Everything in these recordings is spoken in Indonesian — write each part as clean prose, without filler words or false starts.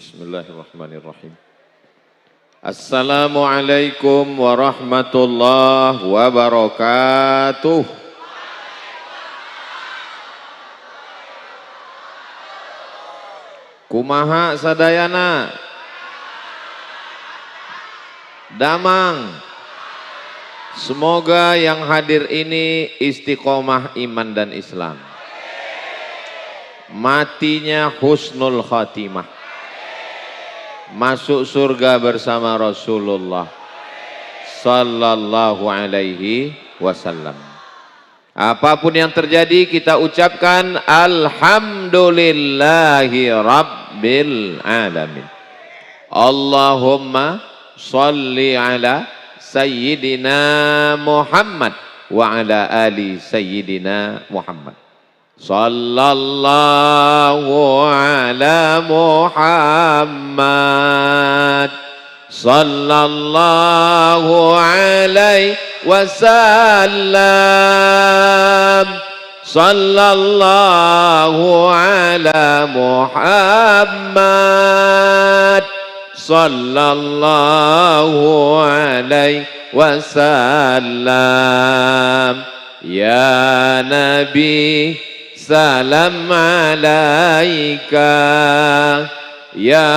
Bismillahirrahmanirrahim. Assalamualaikum warahmatullahi wabarakatuh. Kumaha sadayana? Damang. Semoga yang hadir ini istiqomah iman dan Islam. Matinya husnul khatimah. Masuk surga bersama Rasulullah sallallahu alaihi wasallam. Apapun yang terjadi kita ucapkan alhamdulillahi rabbil alamin. Allahumma shalli ala sayyidina Muhammad wa ala ali sayyidina Muhammad. Sallallahu ala Muhammad sallallahu alaihi wasallam. Sallallahu ala Muhammad sallallahu alaihi wasallam. Ya Nabi salam alaika, ya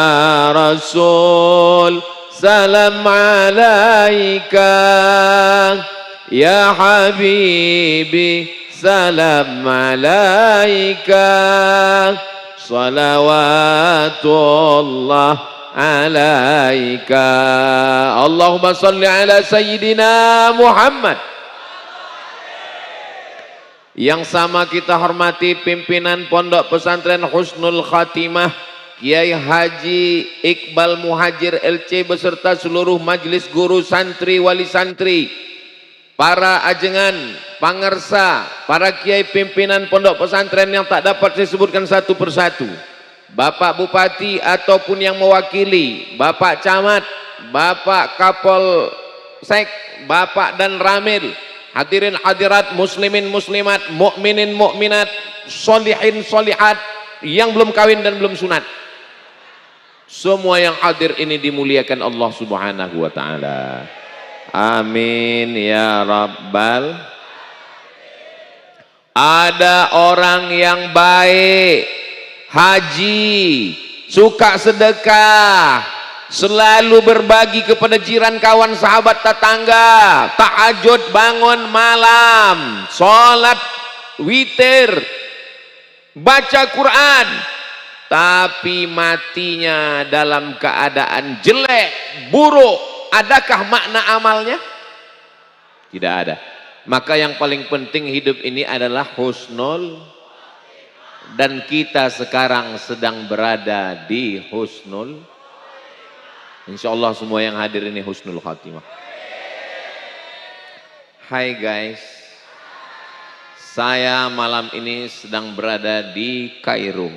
Rasul salam alaika, ya Habibi salam alaika, salawatullah alaika. Allahumma salli ala sayyidina Muhammad. Yang sama kita hormati pimpinan Pondok Pesantren Husnul Khatimah Kiai Haji Iqbal Muhajir LC beserta seluruh majelis guru santri wali santri, para ajengan, pangersa, para kiai pimpinan pondok pesantren yang tak dapat saya sebutkan satu persatu, Bapak Bupati ataupun yang mewakili, Bapak Camat, Bapak Kapolsek, Bapak dan Ramil, hadirin hadirat, muslimin muslimat, mukminin mukminat, solihin solihat, yang belum kawin dan belum sunat, semua yang hadir ini dimuliakan Allah Subhanahu wa taala. Amin ya rabbal. Ada orang yang baik, haji, suka sedekah, selalu berbagi kepada jiran, kawan, sahabat, tetangga, tahajud bangun malam, sholat witir, baca Quran, tapi matinya dalam keadaan jelek, buruk. Adakah makna amalnya? Tidak ada. Maka yang paling penting hidup ini adalah husnul, dan kita sekarang sedang berada di husnul. Insya Allah semua yang hadir ini husnul khatimah. Hai guys, saya malam ini sedang berada di Kairo,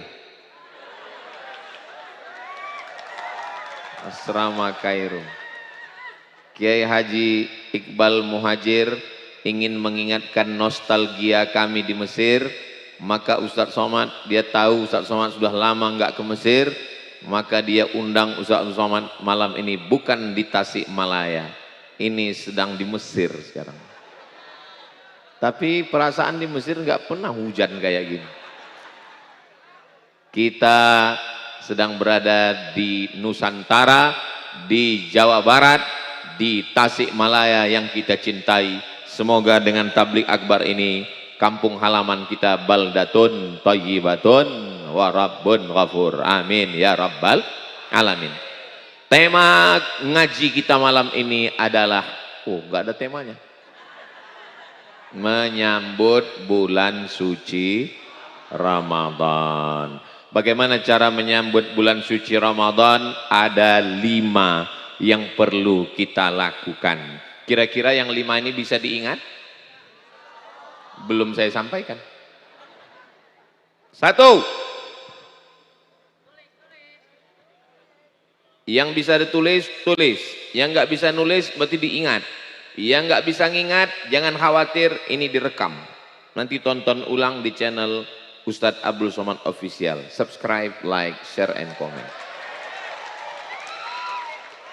asrama Kairo. Kiai Haji Iqbal Muhajir ingin mengingatkan nostalgia kami di Mesir. Maka Ustadz Somad, dia tahu Ustadz Somad sudah lama nggak ke Mesir, maka dia undang Ustadz Somad malam ini bukan di Tasikmalaya, ini sedang di Mesir sekarang. Tapi perasaan di Mesir nggak pernah hujan kayak gini. Kita sedang berada di Nusantara, di Jawa Barat, di Tasikmalaya yang kita cintai. Semoga dengan tablik akbar ini kampung halaman kita baldatun thayyibatun wa rabbun ghafur. Amin ya rabbal alamin. Tema ngaji kita malam ini adalah, nggak ada temanya, menyambut bulan suci Ramadan. Bagaimana cara menyambut bulan suci Ramadan? Ada 5 yang perlu kita lakukan. Kira-kira yang 5 ini bisa diingat? Belum saya sampaikan. 1. Yang bisa ditulis, tulis. Yang nggak bisa nulis berarti diingat. Yang nggak bisa ngingat, jangan khawatir, ini direkam. Nanti tonton ulang di channel Ustadz Abdul Somad Official. Subscribe, like, share, and comment.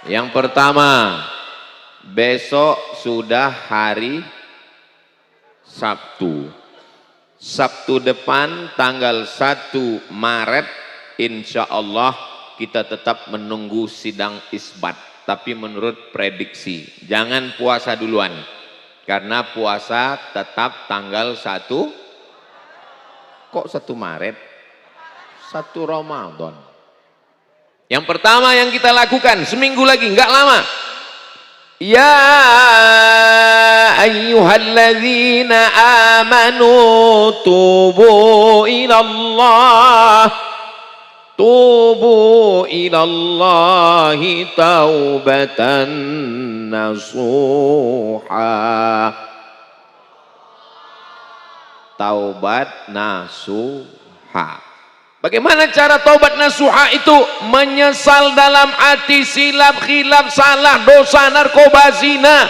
Yang pertama, besok sudah hari Sabtu. Sabtu depan tanggal 1 Maret insya Allah kita tetap menunggu sidang isbat. Tapi menurut prediksi, jangan puasa duluan. Karena puasa tetap tanggal 1. Kok 1 Maret? 1 Ramadan. Yang pertama yang kita lakukan, seminggu lagi, enggak lama. Ya ayyuhalladzina amanu tubu ilallahi taubatan nasuha. Taubat nasuha. Bagaimana cara taubat nasuha itu? Menyesal dalam hati, silap, khilaf, salah, dosa, narkoba, zina.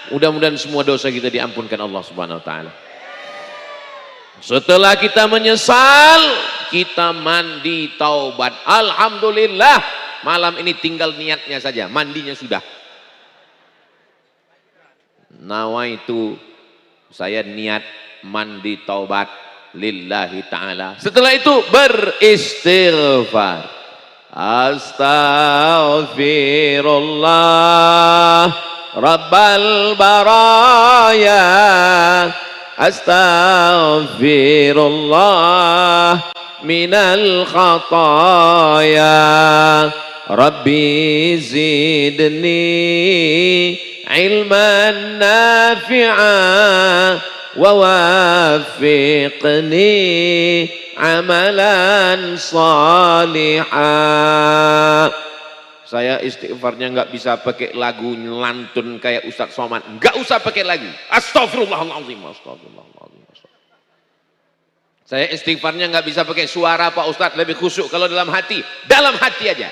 Mudah-mudahan semua dosa kita diampunkan Allah Subhanahu wa taala. Setelah kita menyesal, kita mandi taubat. Alhamdulillah, malam ini tinggal niatnya saja, mandinya sudah. Nawaitu, saya niat mandi taubat lillahi ta'ala. Setelah itu beristighfar. Astaghfirullah Rabbal baraya. Astaghfirullah minal khataya. Rabbi zidni ilman nafi'a ووافقني عملا صالحا. Saya istighfarnya nggak bisa pakai lagu lantun kayak Ustadz Somad, nggak usah pakai lagu. Astagfirullahaladzim, astagfirullahaladzim. Saya istighfarnya nggak bisa pakai suara Pak Ustadz, lebih khusyuk kalau dalam hati aja.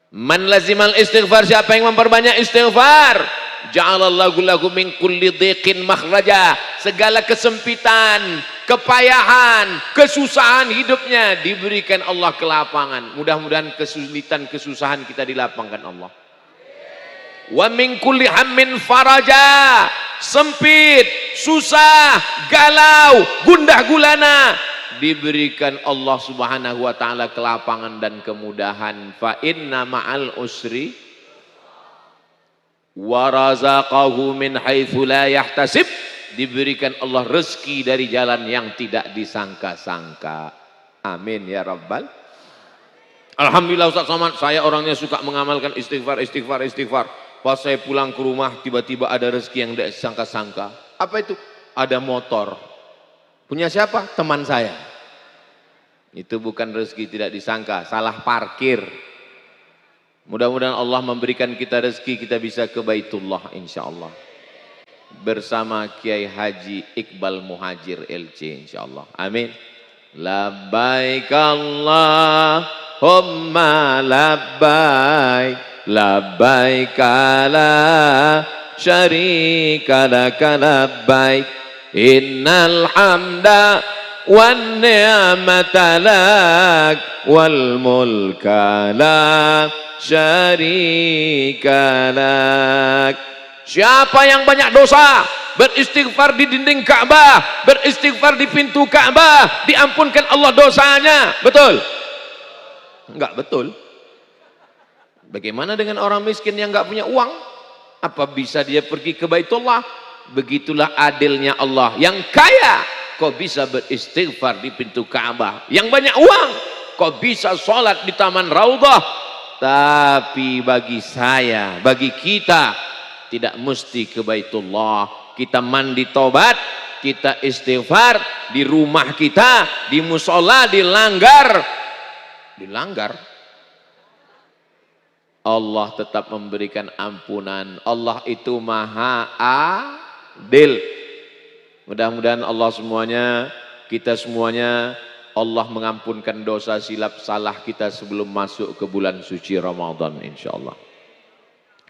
Man lazimal istighfar, siapa yang memperbanyak istighfar, ja'alallahu lahu min kulli dhiqin makhraja. Segala kesempitan, kepayahan, kesusahan hidupnya diberikan Allah kelapangan. Mudah-mudahan kesulitan, kesusahan kita dilapangkan Allah. Wa min kulli hammin faraja. Sempit, susah, galau, gundah gulana, diberikan Allah Subhanahu wa taala kelapangan dan kemudahan. Fa inna ma'al usri wa razaqahu min haitsu la yahtasib. Diberikan Allah rezeki dari jalan yang tidak disangka-sangka. Amin ya rabbal. Alhamdulillah Ustaz Somad, saya orangnya suka mengamalkan istighfar. Pas saya pulang ke rumah tiba-tiba ada rezeki yang tidak disangka-sangka. Apa itu? Ada motor. Punya siapa? Teman saya. Itu bukan rezeki tidak disangka, salah parkir. Mudah-mudahan Allah memberikan kita rezeki, kita bisa ke Baitullah insyaallah. Bersama Kiai Haji Iqbal Muhajir LC insyaallah. Amin. Labbaik Allahumma labbaik. Labbaik la syarika laka labbaik. Innal hamda wan ni'mata lak wal mulka la syarika lak. Siapa yang banyak dosa, beristighfar di dinding Ka'bah, beristighfar di pintu Ka'bah, diampunkan Allah dosanya. Betul? Enggak betul. Bagaimana dengan orang miskin yang enggak punya uang? Apa bisa dia pergi ke Baitullah? Begitulah adilnya Allah. Yang kaya kok bisa beristighfar di pintu Ka'bah. Yang banyak uang kok bisa sholat di Taman Raudhah. Tapi bagi saya, bagi kita, tidak mesti ke Baitullah. Kita mandi tobat, kita istighfar di rumah kita, di musola, dilanggar. Allah tetap memberikan ampunan. Allah itu maha adil. Mudah-mudahan Allah semuanya, kita semuanya, Allah mengampunkan dosa silap salah kita sebelum masuk ke bulan suci Ramadan insyaallah.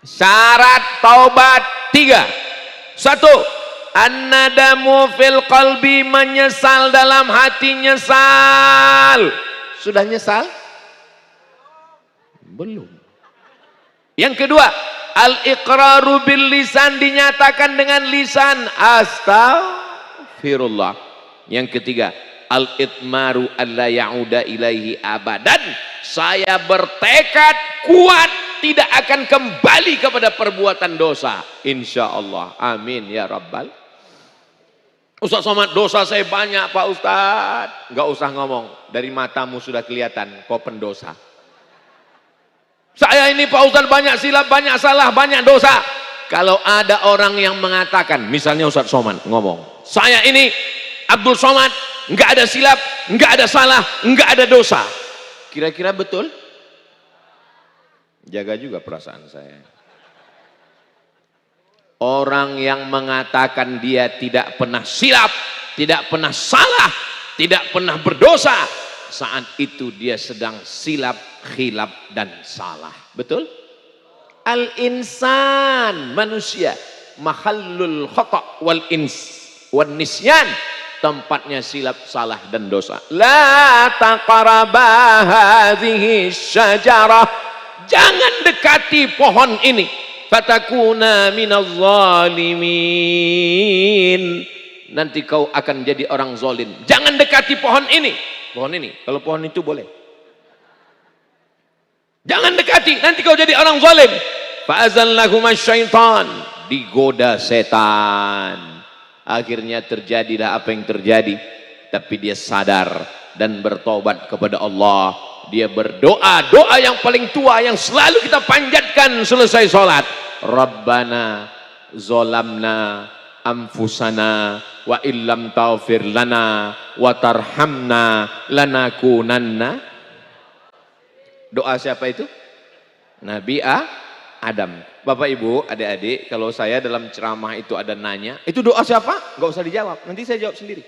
Syarat taubat 3. 1. An-nadamu fil qalbi, menyesal dalam hati, nyesal. Sudah nyesal? Belum. Yang kedua, al-iqraru bil lisan, dinyatakan dengan lisan, astaghfirullah. Yang ketiga, al-itmaru alla ya'uda ilaihi abadan, saya bertekad kuat tidak akan kembali kepada perbuatan dosa, insyaallah. Amin ya rabbal. Ustaz Somad, dosa saya banyak Pak Ustaz. Enggak usah ngomong, dari matamu sudah kelihatan kau pendosa. Saya ini Pak Ustaz banyak silap, banyak salah, banyak dosa. Kalau ada orang yang mengatakan, misalnya Ustaz Somad ngomong, saya ini Abdul Somad, enggak ada silap, enggak ada salah, enggak ada dosa. Kira-kira betul? Jaga juga perasaan saya. Orang yang mengatakan dia tidak pernah silap, tidak pernah salah, tidak pernah berdosa, saat itu dia sedang silap, khilaf dan salah. Betul? Al-insan, manusia, mahallul khata' wal nisyan, tempatnya silap, salah dan dosa. La taqraba hadhihi syajarah, jangan dekati pohon ini. Fatakuna minaz zalimin, nanti kau akan jadi orang zalim. Jangan dekati pohon ini. Pohon ini, kalau pohon itu boleh. Jangan dekati, nanti kau jadi orang zalim. Fa'azallahuma syaitan, digoda setan. Akhirnya terjadilah apa yang terjadi. Tapi dia sadar dan bertobat kepada Allah. Dia berdoa, doa yang paling tua yang selalu kita panjatkan selesai sholat. Rabbana zolamna anfusana wa illam taghfir lana wa tarhamna lanakunanna. Doa siapa itu? Nabi Adam. Bapak Ibu, adik-adik, kalau saya dalam ceramah itu ada nanya, itu doa siapa? Gak usah dijawab, nanti saya jawab sendiri.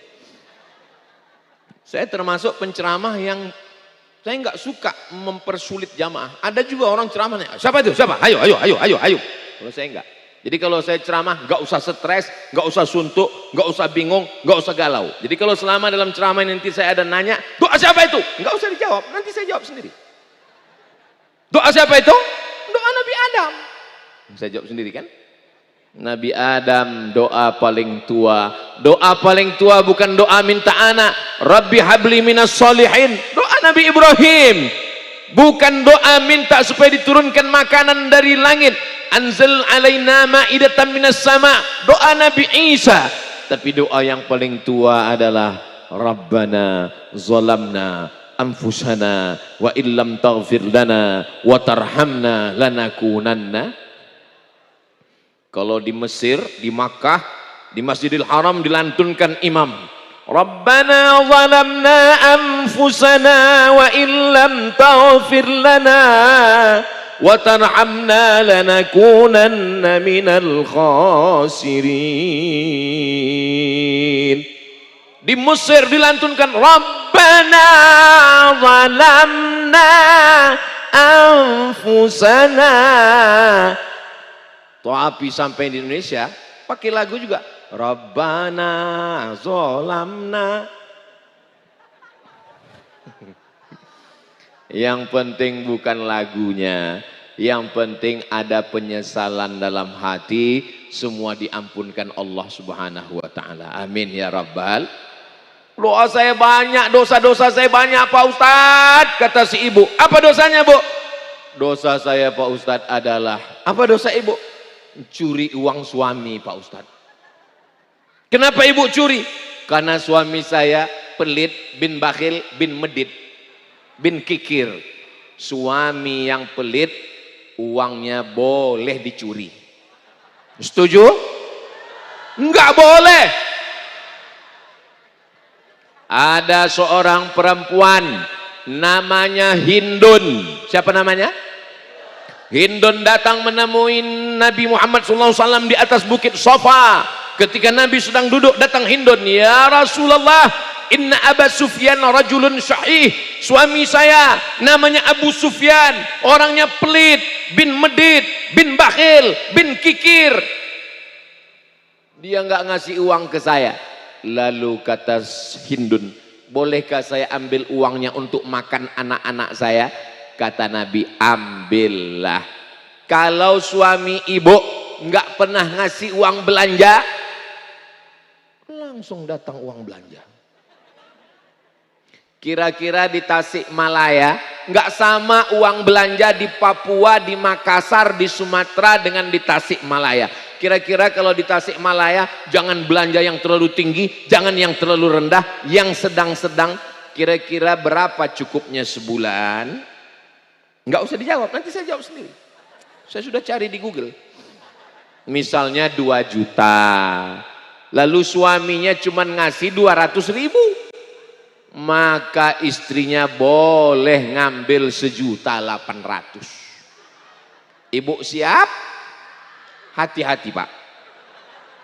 Saya termasuk penceramah yang saya nggak suka mempersulit jamaah. Ada juga orang ceramahnya, siapa itu? Siapa? Ayo. Kalau saya enggak. Jadi kalau saya ceramah, nggak usah stres, nggak usah suntuk, nggak usah bingung, nggak usah galau. Jadi kalau selama dalam ceramah nanti saya ada nanya, doa siapa itu? Nggak usah dijawab, nanti saya jawab sendiri. Doa siapa itu? Doa Nabi Adam. Saya jawab sendiri kan? Nabi Adam, doa paling tua. Doa paling tua bukan doa minta anak. Rabbi habli minas solihin. Doa Nabi Ibrahim. Bukan doa minta supaya diturunkan makanan dari langit. Anzal alaina ma'idatan minas sama. Doa Nabi Isa. Tapi doa yang paling tua adalah Rabbana zalamna anfusana wa illam taghfir lana wa tarhamna lanakunanna. Kalau di Mesir, di Makkah, di Masjidil Haram dilantunkan imam. Rabbana zalamna anfusana wa illam taghfir lana wa tarhamna lanakunanna minal khasirin. Di Mesir dilantunkan Rabbana zalamna anfusana. Tapi sampai di Indonesia pakai lagu juga. Rabbana zolamna. Yang penting bukan lagunya, yang penting ada penyesalan dalam hati, semua diampunkan Allah Subhanahu wa taala. Amin ya rabbal. Doa saya banyak, dosa-dosa saya banyak Pak Ustadz, kata si ibu. Apa dosanya, Bu? Dosa saya Pak Ustadz adalah, apa dosa ibu? Curi uang suami Pak Ustadz. Kenapa ibu curi? Karena suami saya pelit, bin bakhil, bin medit, bin kikir. Suami yang pelit, uangnya boleh dicuri. Setuju? Enggak boleh. Ada seorang perempuan namanya Hindun. Siapa namanya? Hindun datang menemui Nabi Muhammad SAW di atas bukit Safa. Ketika Nabi sedang duduk, datang Hindun. Ya Rasulullah, inna Aba Sufyan rajulun syahih. Suami saya namanya Abu Sufyan, orangnya pelit, bin medit, bin bakhil, bin kikir. Dia nggak ngasih uang ke saya. Lalu kata Hindun, bolehkah saya ambil uangnya untuk makan anak-anak saya? Kata Nabi, ambillah. Kalau suami ibu nggak pernah ngasih uang belanja, langsung datang uang belanja. Kira-kira di Tasikmalaya nggak sama uang belanja di Papua, di Makassar, di Sumatera dengan di Tasikmalaya. Kira-kira kalau di Tasikmalaya jangan belanja yang terlalu tinggi, jangan yang terlalu rendah, yang sedang-sedang. Kira-kira berapa cukupnya sebulan? Nggak usah dijawab, nanti saya jawab sendiri. Saya sudah cari di Google. Misalnya 2 juta. Lalu suaminya cuma ngasih 200.000. Maka istrinya boleh ngambil 1.800.000. Ibu siap? Hati-hati Pak,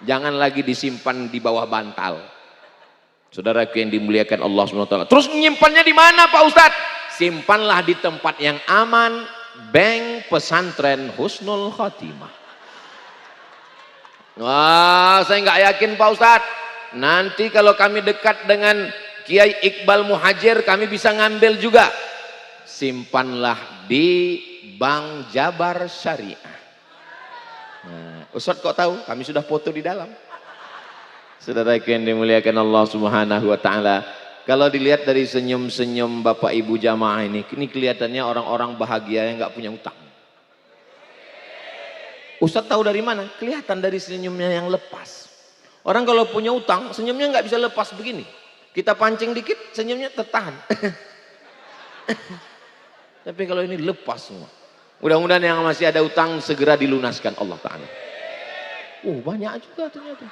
jangan lagi disimpan di bawah bantal. Saudaraku yang dimuliakan Allah SWT. Terus menyimpannya di mana Pak Ustadz? Simpanlah di tempat yang aman, bank pesantren Husnul Khatimah. Wah, saya nggak yakin Pak Ustadz, nanti kalau kami dekat dengan Kiai Iqbal Muhajir kami bisa ngambil juga. Simpanlah di Bank Jabar Syariah. Nah, Ustadz kok tahu? Kami sudah foto di dalam. Saudara yang dimuliakan Allah Subhanahu wa taala, kalau dilihat dari senyum-senyum Bapak Ibu jamaah ini kelihatannya orang-orang bahagia yang nggak punya utang. Ustadz tahu dari mana? Kelihatan dari senyumnya yang lepas. Orang kalau punya utang, senyumnya nggak bisa lepas begini. Kita pancing dikit, senyumnya tertahan. Tapi kalau ini lepas semua. Mudah-mudahan yang masih ada utang segera dilunaskan Allah Ta'ala. Banyak juga ternyata.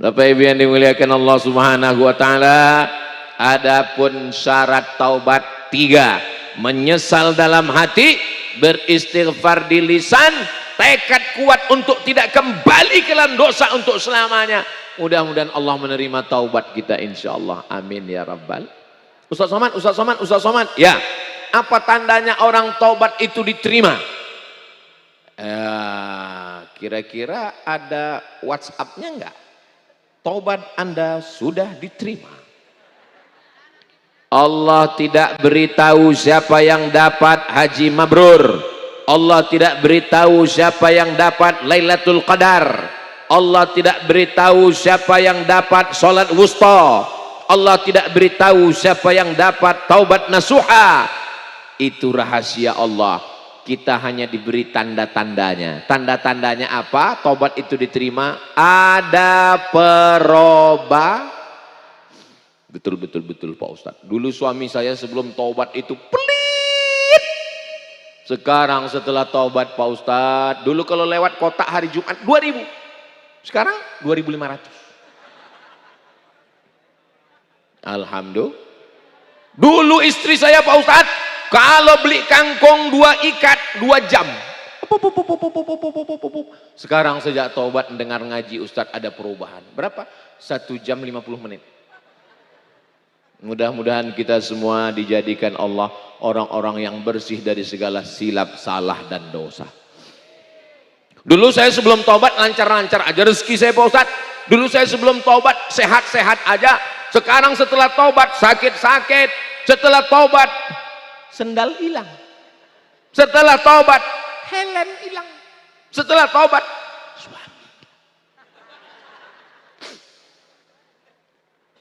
Bapak Ibu yang dimuliakan Allah Subhanahu wa Ta'ala, adapun syarat taubat 3, menyesal dalam hati, beristighfar di lisan, tekad kuat untuk tidak kembali ke dalam dosa untuk selamanya. Mudah-mudahan Allah menerima taubat kita insyaallah. Amin ya rabbal. Ustaz Somad. Ya, apa tandanya orang taubat itu diterima? Kira-kira ada WhatsApp-nya enggak? Taubat Anda sudah diterima. Allah tidak beritahu siapa yang dapat haji mabrur. Allah tidak beritahu siapa yang dapat Lailatul Qadar. Allah tidak beritahu siapa yang dapat salat wusta. Allah tidak beritahu siapa yang dapat taubat nasuha. Itu rahasia Allah. Kita hanya diberi tanda-tandanya. Tanda-tandanya apa? Taubat itu diterima. Ada perubah. Betul Pak Ustadz. Dulu suami saya sebelum taubat itu pelit. Sekarang setelah taubat Pak Ustadz, dulu kalau lewat kotak hari Jumat 2.000. Sekarang 2.500. Alhamdulillah. Dulu istri saya Pak Ustadz, kalau beli kangkung 2 ikat 2 jam. Sekarang sejak taubat mendengar ngaji Ustadz ada perubahan. Berapa? 1 jam 50 menit. Mudah-mudahan kita semua dijadikan Allah orang-orang yang bersih dari segala silap, salah dan dosa. Dulu saya sebelum taubat lancar-lancar aja rezeki saya Pak Ustadz. Dulu saya sebelum taubat sehat-sehat aja. Sekarang setelah taubat sakit-sakit. Setelah taubat sendal hilang. Setelah taubat helm hilang. Setelah taubat suami.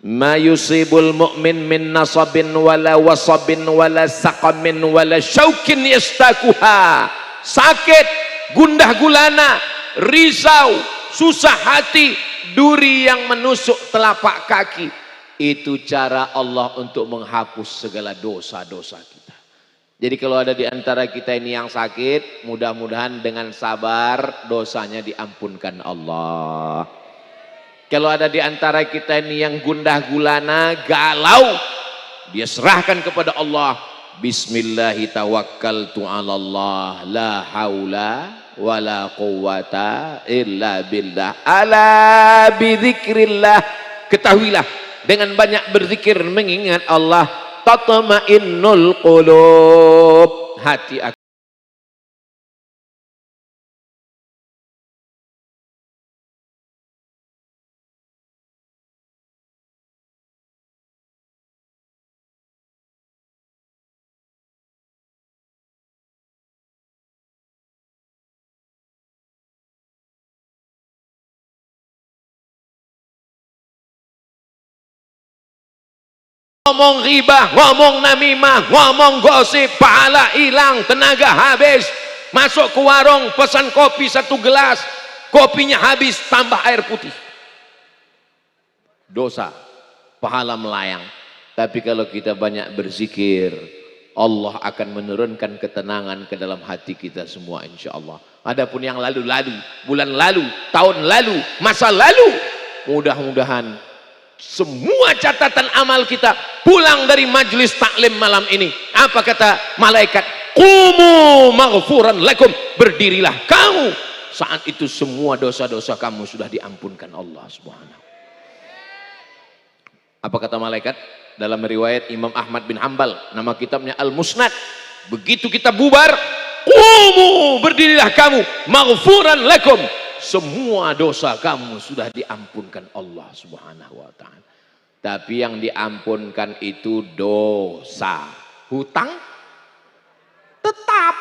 Ma yusibul mu'min min nasabin wala wasabin wala saqamin wala syaukin yastakuha. Sakit, gundah gulana, risau, susah hati, duri yang menusuk telapak kaki. Itu cara Allah untuk menghapus segala dosa-dosa kita. Jadi kalau ada di antara kita ini yang sakit, mudah-mudahan dengan sabar dosanya diampunkan Allah. Kalau ada di antara kita ini yang gundah gulana, galau, dia serahkan kepada Allah. Bismillahi tawakkaltu 'alallah la haula wala quwwata illa billah. Ala bidzikrillah. Ketahuilah dengan banyak berzikir mengingat Allah tatma'innul qulub. Hati ngomong ghibah, ngomong namimah, ngomong gosip, pahala hilang, tenaga habis. Masuk ke warung, pesan kopi 1 gelas, kopinya habis, tambah air putih. Dosa, pahala melayang. Tapi kalau kita banyak berzikir, Allah akan menurunkan ketenangan ke dalam hati kita semua, insya Allah. Adapun yang lalu-lalu, bulan lalu, tahun lalu, masa lalu, mudah-mudahan semua catatan amal kita pulang dari majlis taklim malam ini. Apa kata malaikat? Qumu maghfuran lakum, berdirilah kamu. Saat itu semua dosa-dosa kamu sudah diampunkan Allah Subhanahu. Apa kata malaikat? Dalam riwayat Imam Ahmad bin Hanbal, nama kitabnya Al-Musnad, begitu kita bubar, qumu, berdirilah kamu, maghfuran lakum, semua dosa kamu sudah diampunkan Allah Subhanahu wa ta'ala. Tapi yang diampunkan itu dosa. Hutang tetap.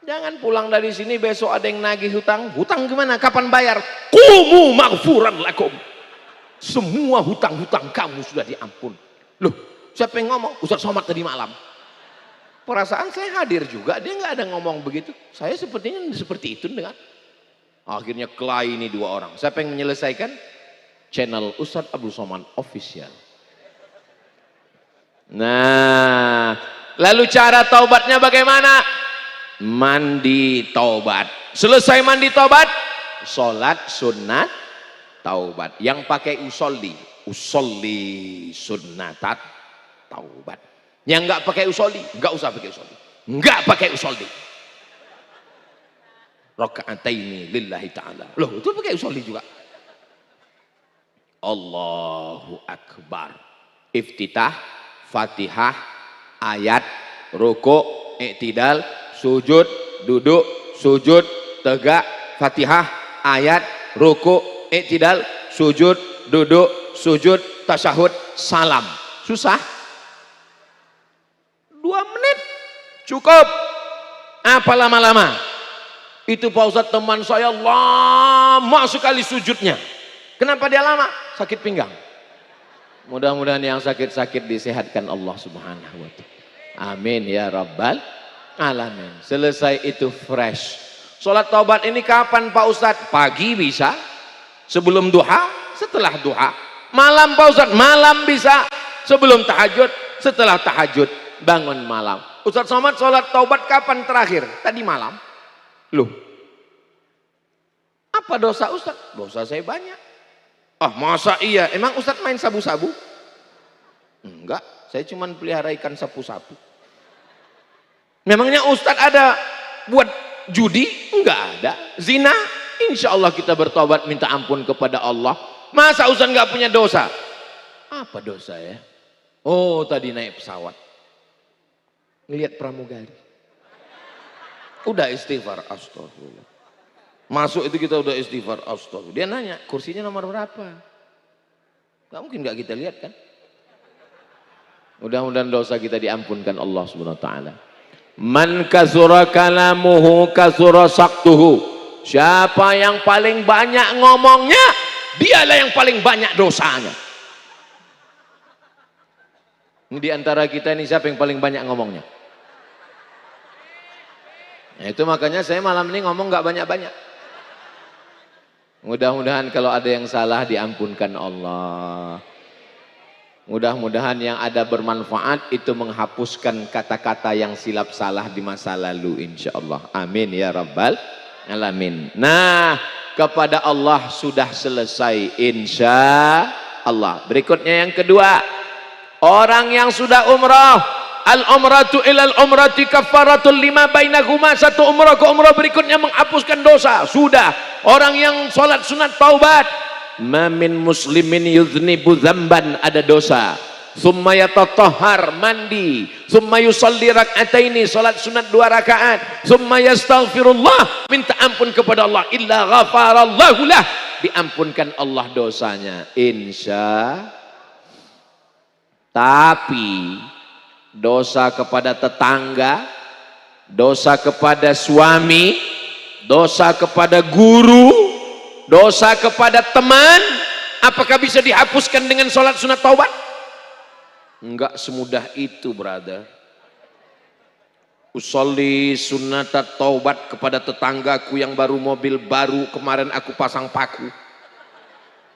Jangan pulang dari sini besok ada yang nagih hutang. Hutang gimana? Kapan bayar? Qumu maghfuran lakum. Semua hutang-hutang kamu sudah diampun. Loh, siapa yang ngomong? Ustaz Somad tadi malam. Perasaan saya hadir juga, dia nggak ada ngomong begitu. Saya sepertinya seperti itu dengan. Akhirnya kelahi ini 2 orang. Siapa yang menyelesaikan? Channel Ustaz Abdul Somad Official. Nah, lalu cara taubatnya bagaimana? Mandi taubat. Selesai mandi taubat, sholat sunat taubat. Yang pakai usolli sunnatat taubat. Yang nggak pakai usolli, nggak usah pakai usolli. Nggak pakai usolli. Raka'ataini lillahi ta'ala. Loh, itu pakai usolli juga. Allahu Akbar. Iftitah, Fatihah, ayat, ruku', i'tidal, sujud, duduk, sujud, tegak, Fatihah, ayat, ruku', i'tidal, sujud, duduk, sujud, tasyahud, salam. Susah? 2 menit cukup. Apa lama-lama? Itu Pak Ustadz teman saya lama sekali sujudnya. Kenapa dia lama? Sakit pinggang. Mudah-mudahan yang sakit-sakit disehatkan Allah Subhanahu wa ta'ala. Amin ya rabbal alamin. Selesai itu fresh. Sholat taubat ini kapan Pak Ustadz? Pagi bisa, sebelum duha, setelah duha. Malam Pak Ustadz, malam bisa, sebelum tahajud, setelah tahajud, bangun malam. Ustadz Somad sholat taubat kapan terakhir? Tadi malam. Loh, apa dosa Ustadz? Dosa saya banyak. Ah, masa iya? Emang Ustadz main sabu-sabu? Enggak, saya cuma pelihara ikan sapu-sapu. Memangnya Ustadz ada buat judi? Enggak ada. Zina? Insya Allah kita bertobat minta ampun kepada Allah. Masa Ustadz nggak punya dosa? Apa dosa ya? Oh, tadi naik pesawat, ngelihat pramugari, udah istighfar, astagfirullah. Masuk itu kita udah istighfar, astagfirullah. Dia nanya, kursinya nomor berapa? Gak mungkin gak kita lihat kan? Mudah-mudahan dosa kita diampunkan Allah Subhanahu wa ta'ala. Man kasura kalamuhu kasura saktuhu. Siapa yang paling banyak ngomongnya, dialah yang paling banyak dosanya. Ini di antara kita ini siapa yang paling banyak ngomongnya? Nah, itu makanya saya malam ini ngomong gak banyak-banyak. Mudah-mudahan kalau ada yang salah diampunkan Allah. Mudah-mudahan yang ada bermanfaat itu menghapuskan kata-kata yang silap salah di masa lalu, insya Allah. Amin ya rabbal alamin. Nah, kepada Allah sudah selesai, insya Allah. Berikutnya yang kedua, orang yang sudah umrah, al-umratu ilal umrati kafaratul lima bainahuma. Satu umrah ke umrah berikutnya menghapuskan dosa. Sudah. Orang yang sholat sunat taubat, ma min muslimin yuznibu dzamban, ada dosa, summa yatatahhar, mandi, summa yusalli rak'ataini, sholat sunat 2 rakaat, summa yastaghfirullah, minta ampun kepada Allah, illa ghafarallahu lah, diampunkan Allah dosanya, insya. Tapi dosa kepada tetangga, dosa kepada suami, dosa kepada guru, dosa kepada teman, apakah bisa dihapuskan dengan sholat sunat taubat? Enggak semudah itu, brother. Usolli sunnatat taubat kepada tetanggaku yang baru mobil baru, kemarin aku pasang paku.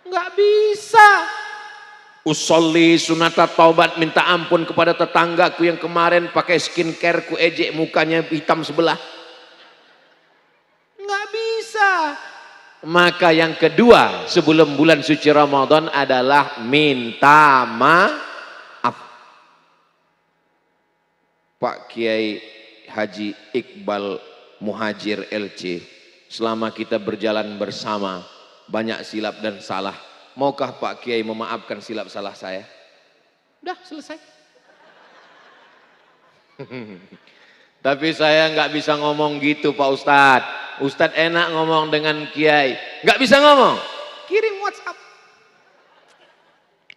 Enggak bisa. Usolli sunnatat taubat, minta ampun kepada tetanggaku yang kemarin pakai skincare ku ejek mukanya hitam sebelah. Enggak bisa. Maka yang kedua sebelum bulan suci Ramadan adalah minta maaf. Pak Kiai Haji Iqbal Muhajir LC, selama kita berjalan bersama banyak silap dan salah. Maukah Pak Kiai memaafkan silap salah saya? Udah selesai. Tapi saya nggak bisa ngomong gitu Pak Ustadz. Ustadz enak ngomong dengan Kiai, nggak bisa ngomong. Kirim WhatsApp.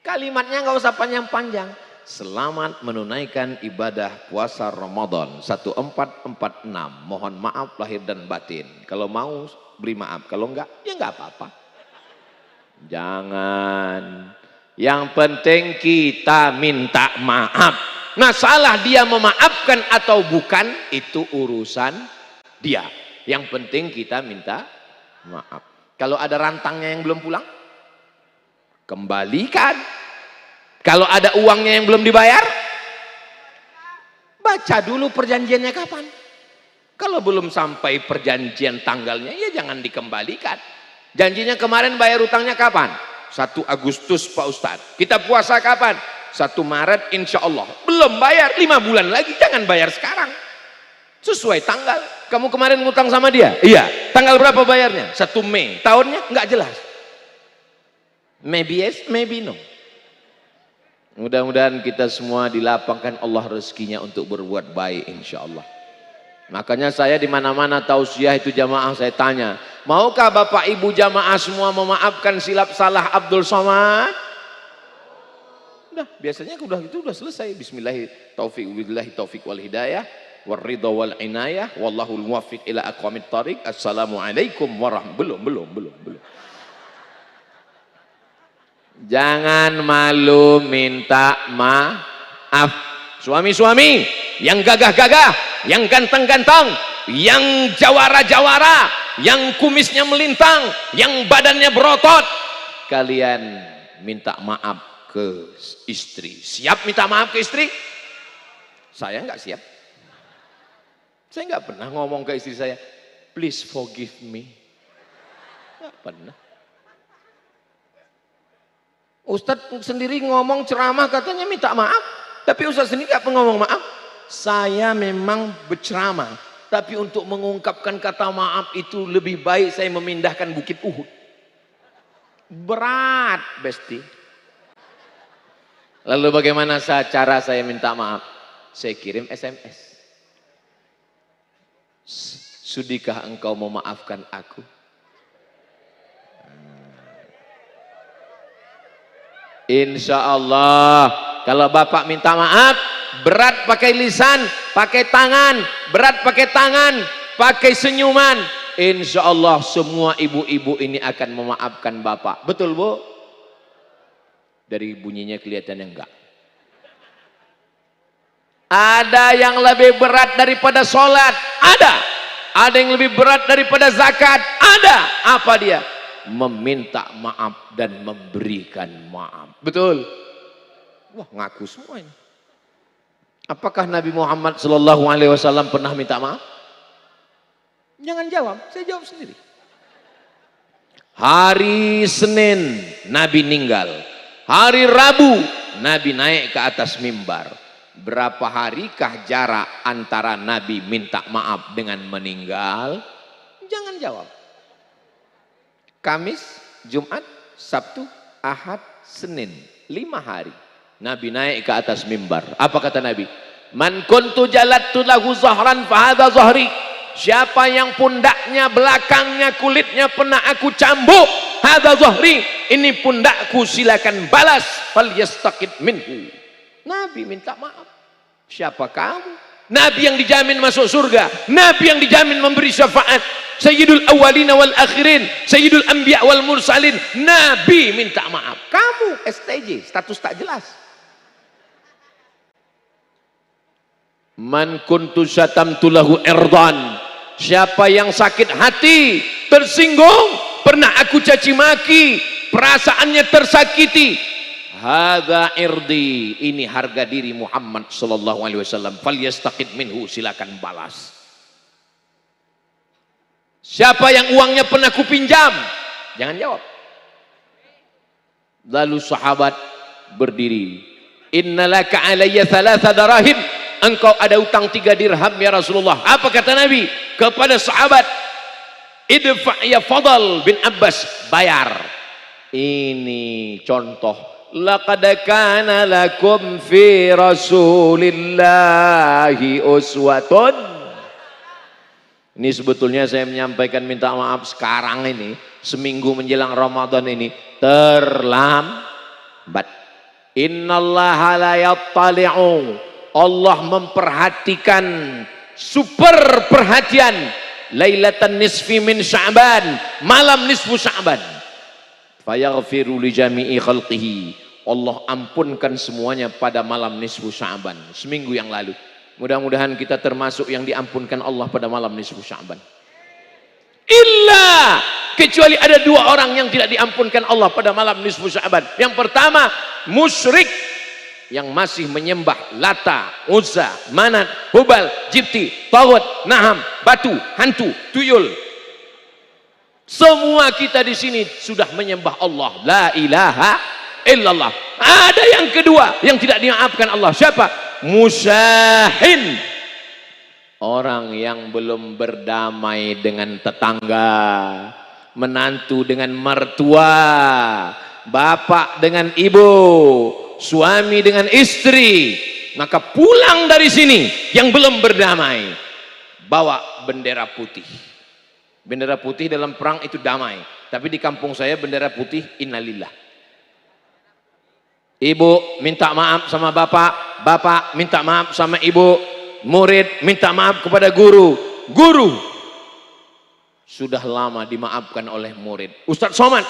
Kalimatnya nggak usah panjang-panjang. Selamat menunaikan ibadah puasa Ramadan 1446. Mohon maaf lahir dan batin. Kalau mau beri maaf, kalau enggak ya enggak apa-apa. Jangan. Yang penting kita minta maaf. Nah, salah dia memaafkan atau bukan itu urusan dia. Yang penting kita minta maaf. Kalau ada rantangnya yang belum pulang, kembalikan. Kalau ada uangnya yang belum dibayar, baca dulu perjanjiannya kapan. Kalau belum sampai perjanjian tanggalnya, ya jangan dikembalikan. Janjinya kemarin bayar utangnya kapan? 1 Agustus Pak Ustadz. Kita puasa kapan? 1 Maret insya Allah. Belum bayar, 5 bulan lagi, jangan bayar sekarang. Sesuai tanggal. Kamu kemarin ngutang sama dia? Iya. Tanggal berapa bayarnya? 1 Mei. Tahunnya nggak jelas. Maybe yes, maybe no. Mudah-mudahan kita semua dilapangkan Allah rezekinya untuk berbuat baik insya Allah. Makanya saya di mana-mana tausiah itu jamaah saya tanya, maukah Bapak Ibu jamaah semua memaafkan silap salah Abdul Somad? Udah, biasanya udah itu udah selesai. Bismillahirrahmanirrahim. Taufiq wal hidayah, waridha wal inayah, wallahul muwaffiq ila aqwamit thariq. Assalamualaikum warahmatullahi belum. Jangan malu minta maaf. Suami-suami yang gagah-gagah, yang ganteng-ganteng, yang jawara-jawara, yang kumisnya melintang, yang badannya berotot, kalian minta maaf ke istri. Siap minta maaf ke istri? Saya nggak siap. Saya nggak pernah ngomong ke istri saya, please forgive me. Nggak pernah. Ustadz sendiri ngomong ceramah katanya minta maaf, tapi Ustadz sendiri gak pernah ngomong maaf. Saya memang berceramah, tapi untuk mengungkapkan kata maaf itu lebih baik saya memindahkan Bukit Uhud. Berat, Besti. Lalu bagaimana cara saya minta maaf? Saya kirim SMS. Sudikah engkau memaafkan aku? Insya Allah kalau Bapak minta maaf, berat pakai lisan, pakai tangan, berat pakai tangan, pakai senyuman, insya Allah semua ibu-ibu ini akan memaafkan Bapak. Betul Bu? Dari bunyinya kelihatannya enggak. Ada yang lebih berat daripada sholat? Ada yang lebih berat daripada zakat? Ada. Apa dia? Meminta maaf dan memberikan maaf. Betul? Wah, ngaku semua ini. Apakah Nabi Muhammad SAW pernah minta maaf? Jangan jawab, saya jawab sendiri. Hari Senin Nabi meninggal, hari Rabu Nabi naik ke atas mimbar. Berapa harikah jarak antara Nabi minta maaf dengan meninggal? Jangan jawab. Kamis, Jumat, Sabtu, Ahad, Senin, 5 hari Nabi naik ke atas mimbar. Apa kata Nabi? Man kuntu jalattu lahu zahran fahadha zahri. Siapa yang pundaknya, belakangnya, kulitnya pernah aku cambuk, hadha zahri, ini pundakku, silakan balas. Fal yastaqid minhu. Nabi minta maaf. Siapa kamu? Nabi yang dijamin masuk surga, Nabi yang dijamin memberi syafaat, Sayyidul awwalina wal akhirin, Sayyidul anbiya wal mursalin. Nabi minta maaf. Kamu STJ, status tak jelas. Man kuntu syatamtu lahu irdan. Siapa yang sakit hati, tersinggung, pernah aku caci maki, perasaannya tersakiti, hadza irdi, ini harga diri Muhammad sallallahu alaihi wasallam, falyastaqid minhu, silakan balas. Siapa yang uangnya pernah kupinjam, jangan jawab. Lalu sahabat berdiri, innalaka alayya thalatha darahim, engkau ada utang 3 dirham ya Rasulullah. Apa kata Nabi kepada sahabat? Idfa ya Fadl bin Abbas, bayar. Ini contoh, laqad kana lakum fi rasulillahi uswatun. Ini sebetulnya saya menyampaikan minta maaf sekarang ini, seminggu menjelang Ramadan ini terlambat. Innallaha la yattali'u, Allah memperhatikan, super perhatian, lailatan nisfi min Sya'ban, malam nisfu Sya'ban, fayaghfiru li jami'i khalqihi, Allah ampunkan semuanya pada malam nisfu Sya'ban. Seminggu yang lalu, mudah-mudahan kita termasuk yang diampunkan Allah pada malam nisfu Sya'ban. Illa, kecuali ada 2 orang yang tidak diampunkan Allah pada malam nisfu Sya'ban. Yang pertama, musyrik yang masih menyembah Lata, Uzza, Manat, Hubal, Jibti, Tawud, Naham, batu, hantu, tuyul. Semua kita di sini sudah menyembah Allah, la ilaha illallah. Ada yang kedua yang tidak dimaafkan Allah, siapa? Musyahin, orang yang belum berdamai dengan tetangga, menantu dengan mertua, bapak dengan ibu, suami dengan istri. Maka pulang dari sini yang belum berdamai, bawa bendera putih. Bendera putih dalam perang itu damai, tapi di kampung saya bendera putih innalillah. Ibu minta maaf sama bapak, bapak minta maaf sama ibu, murid minta maaf kepada guru, guru sudah lama dimaafkan oleh murid. Ustadz Somad,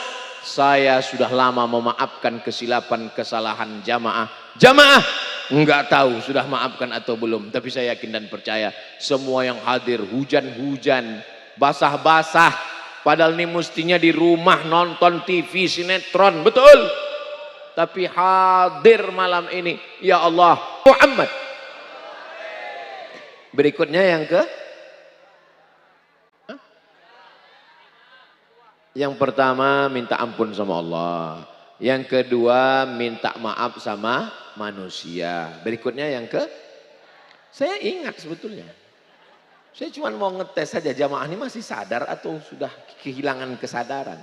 saya sudah lama memaafkan kesilapan kesalahan jamaah. Jamaah enggak tahu sudah maafkan atau belum, tapi saya yakin dan percaya semua yang hadir, hujan-hujan, basah-basah, padahal ini mestinya di rumah nonton TV sinetron, betul, tapi hadir malam ini. Ya Allah, Muhammad. Berikutnya yang pertama minta ampun sama Allah, yang kedua minta maaf sama manusia. Berikutnya saya ingat sebetulnya, saya cuma mau ngetes saja jamaah ini masih sadar atau sudah kehilangan kesadaran.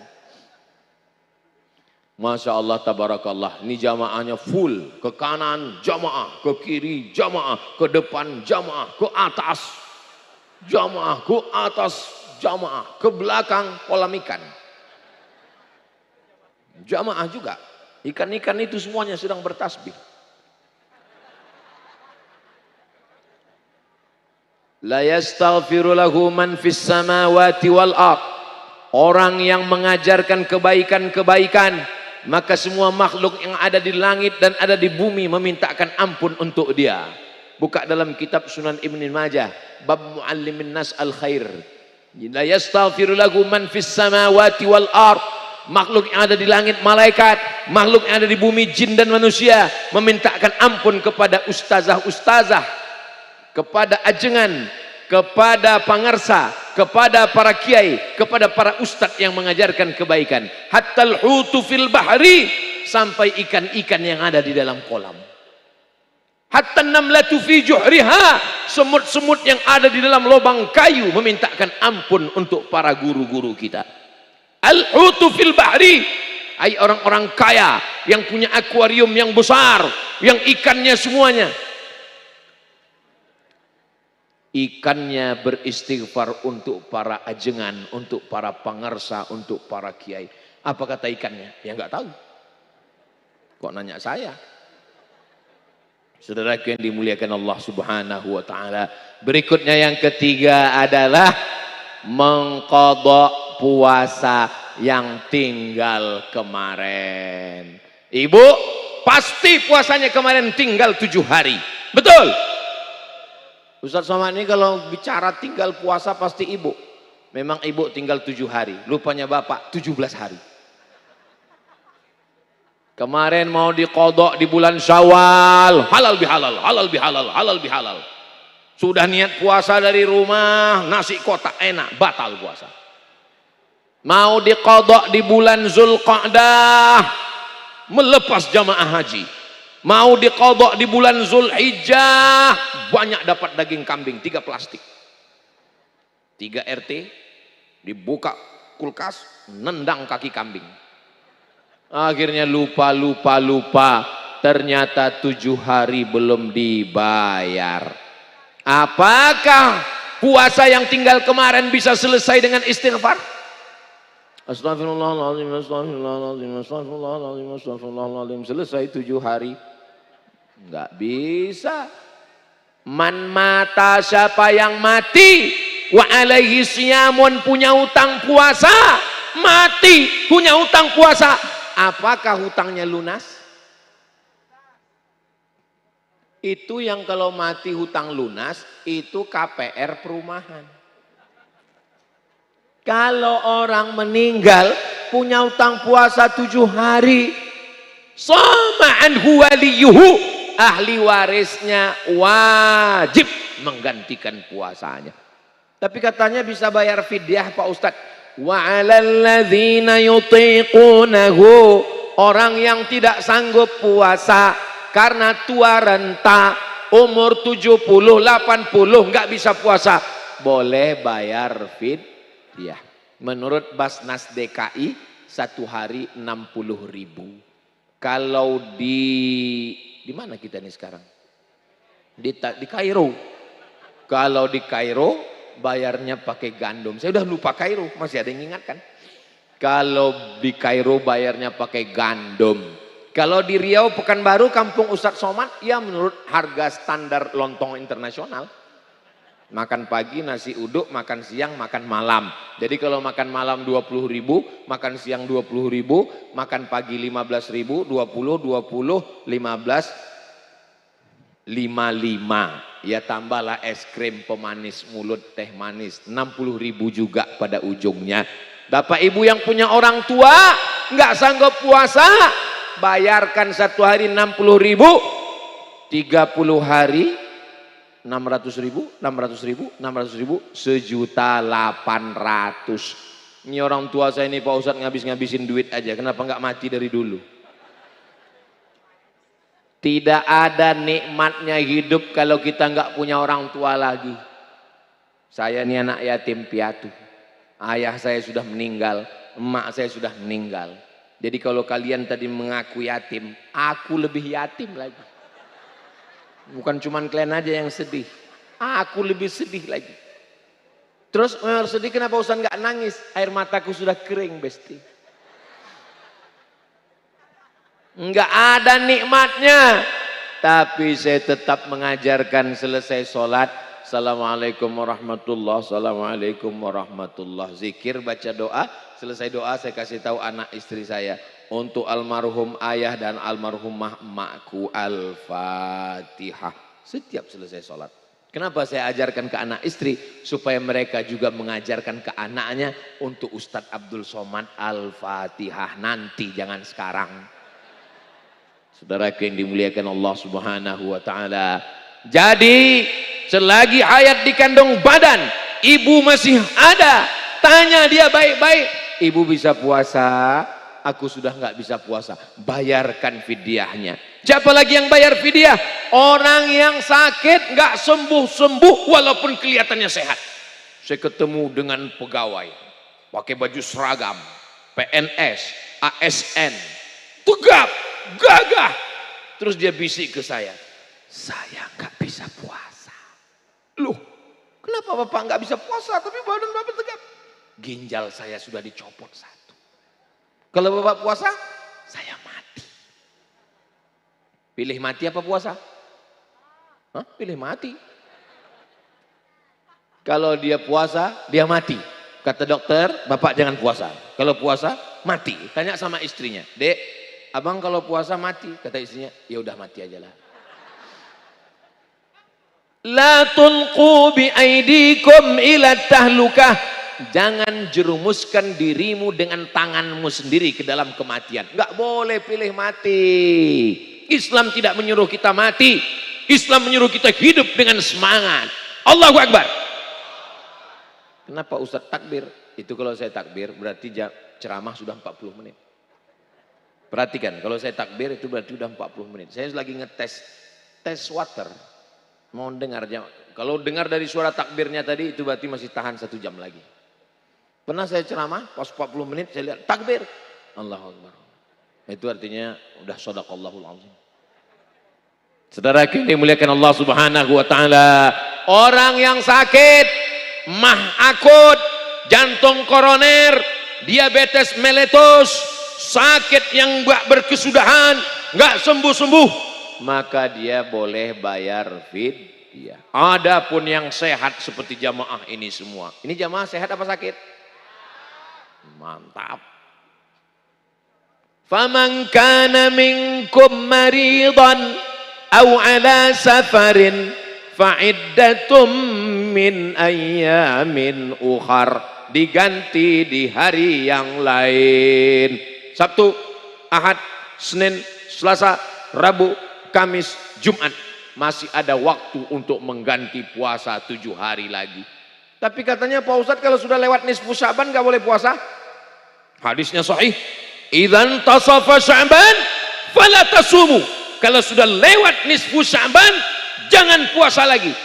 Masya Allah, tabarakallah, ini jamaahnya full, ke kanan jamaah, ke kiri jamaah, ke depan jamaah, ke atas jamaah, ke atas jamaah, ke belakang kolam ikan jamaah juga. Ikan-ikan itu semuanya sedang bertasbih. La yastaghfiru lahu man fis samawati wal ard. Orang yang mengajarkan kebaikan-kebaikan, maka semua makhluk yang ada di langit dan ada di bumi memintakan ampun untuk dia. Buka dalam kitab Sunan Ibn Majah, bab muallimin nas al khair. La yastaghfiru lahu man fis samawati wal ard. Makhluk yang ada di langit, malaikat, makhluk yang ada di bumi, jin dan manusia, memintakan ampun kepada ustazah-ustazah, kepada ajengan, kepada pangarsa, kepada para kiai, kepada para ustadz yang mengajarkan kebaikan. Hattal hutu fil bahri, sampai ikan-ikan yang ada di dalam kolam. Hatta namlatu fi juhriha, semut-semut yang ada di dalam lubang kayu memintakan ampun untuk para guru-guru kita. Al-hutu fil bahri, ay orang-orang kaya yang punya akuarium yang besar, yang ikannya semuanya, ikannya beristighfar untuk para ajengan, untuk para pangarsa, untuk para kiai. Apa kata ikannya? Ya nggak tahu. Kok nanya saya? Saudara yang dimuliakan Allah Subhanahu wa taala. Berikutnya yang ketiga adalah mengqadha puasa yang tinggal kemarin. Ibu, pasti puasanya kemarin tinggal 7 hari. Betul? Ustaz Somad ini kalau bicara tinggal puasa pasti ibu. Memang ibu tinggal 7 hari. Lupanya bapak 17 hari. Kemarin mau diqodok di bulan Syawal. Halal bihalal, halal bihalal, halal bihalal. Sudah niat puasa dari rumah, nasi kotak enak, batal puasa. Mau diqodok di bulan Zulqa'dah, melepas jamaah haji. Mau diqodok di bulan Zulhijjah, banyak dapat daging kambing, 3 plastik. 3 RT, dibuka kulkas, nendang kaki kambing. Akhirnya lupa. Ternyata 7 hari belum dibayar. Apakah puasa yang tinggal kemarin bisa selesai dengan istighfar? Astagfirullahaladzim, astagfirullahaladzim, astagfirullahaladzim, astagfirullahaladzim. Selesai 7 hari. Enggak bisa. Man mata, siapa yang mati, wa alaihi siyamun, punya utang puasa, mati punya utang puasa. Apakah hutangnya lunas? Itu yang kalau mati hutang lunas, itu KPR perumahan. Kalau orang meninggal punya utang puasa 7 hari, sama'an huwaliyuhu, ahli warisnya wajib menggantikan puasanya. Tapi katanya bisa bayar fidyah Pak Ustadz. Wa 'alal ladzina yutiqunahu, orang yang tidak sanggup puasa karena tua renta, umur 70, 80 nggak bisa puasa, boleh bayar fidyah. Menurut Basnas DKI 1 hari 60.000. Kalau di mana kita nih sekarang? Di Kairo. Kalau di Kairo bayarnya pakai gandum. Saya udah lupa Kairo, masih ada yang ingat kan? Kalau di Kairo bayarnya pakai gandum. Kalau di Riau, Pekanbaru, Kampung Ustadz Somad, ya menurut harga standar lontong internasional. Makan pagi nasi uduk, makan siang, makan malam. Jadi kalau makan malam 20.000, makan siang 20.000, makan pagi 15.000, 20, 15, 55. Ya tambahlah es krim pemanis mulut, teh manis, 60.000 juga pada ujungnya. Bapak ibu yang punya orang tua nggak sanggup puasa, bayarkan 1 hari 60.000, 30 hari 600.000, 600.000, 600.000, 1.800.000. Ini orang tua saya ini Pak Ustadz ngabisin duit aja, kenapa nggak mati dari dulu? Tidak ada nikmatnya hidup kalau kita nggak punya orang tua lagi. Saya ini anak yatim piatu. Ayah saya sudah meninggal, emak saya sudah meninggal. Jadi kalau kalian tadi mengaku yatim, aku lebih yatim lagi. Bukan cuma kalian aja yang sedih, aku lebih sedih lagi. Terus sedih kenapa Ustaz nggak nangis? Air mataku sudah kering, Besti. Enggak ada nikmatnya. Tapi saya tetap mengajarkan selesai sholat, Assalamualaikum warahmatullah, Assalamualaikum warahmatullah. Zikir, baca doa, selesai doa saya kasih tahu anak istri saya, untuk almarhum ayah dan almarhumah emakku, Al-Fatihah. Setiap selesai sholat. Kenapa saya ajarkan ke anak istri? Supaya mereka juga mengajarkan ke anaknya untuk Ustadz Abdul Somad Al-Fatihah. Nanti, jangan sekarang. Saudaraku yang dimuliakan Allah Subhanahu wa taala. Jadi, selagi hayat di kandung badan, ibu masih ada, tanya dia baik-baik, ibu bisa puasa? Aku sudah nggak bisa puasa. Bayarkan fidyahnya. Siapa lagi yang bayar fidyah? Orang yang sakit nggak sembuh-sembuh walaupun kelihatannya sehat. Saya ketemu dengan pegawai pakai baju seragam, PNS, ASN, tegap, gagah. Terus dia bisik ke saya nggak bisa puasa. Loh, kenapa Bapak nggak bisa puasa tapi badan Bapak tegap? Ginjal saya sudah dicopot 1. Kalau Bapak puasa, saya mati. Pilih mati apa puasa? Hah? Pilih mati. Kalau dia puasa, dia mati. Kata dokter, Bapak jangan puasa. Kalau puasa, mati. Tanya sama istrinya, Dek, abang kalau puasa mati. Kata istrinya, ya udah mati aja lah. La tulqu bi aidikum ila tahlukah. Jangan jerumuskan dirimu dengan tanganmu sendiri ke dalam kematian. Enggak boleh pilih mati. Islam tidak menyuruh kita mati. Islam menyuruh kita hidup dengan semangat. Allahu Akbar. Kenapa Ustaz takbir? Itu kalau saya takbir berarti ceramah sudah 40 menit. Perhatikan, kalau saya takbir itu berarti sudah 40 menit. Saya lagi ngetes water. Mau dengar, kalau dengar dari suara takbirnya tadi itu berarti masih tahan 1 jam lagi. Pernah saya ceramah pas 40 menit saya lihat takbir. Allahu Akbar. Itu artinya udah shadaqallahul azim. Saudara yang dimuliakan Allah Subhanahu wa taala, orang yang sakit mah akut, jantung koroner, diabetes meletus, sakit yang enggak berkesudahan, enggak sembuh-sembuh, maka dia boleh bayar fidyah. Adapun yang sehat seperti jamaah ini semua. Ini jamaah sehat apa sakit? Mantap. Faman kana minkum maridan aw ala safarin fa'iddatum min ayyamin ukhar. Diganti di hari yang lain. Sabtu, Ahad, Senin, Selasa, Rabu, Kamis, Jumat. Masih ada waktu untuk mengganti puasa 7 hari lagi. Tapi katanya Pak Ustadz kalau sudah lewat nisfu Sya'ban gak boleh puasa. Hadisnya sahih. Idzan tasafa Sya'ban fala tasumu. Kalau sudah lewat nisfu Sya'ban jangan puasa lagi.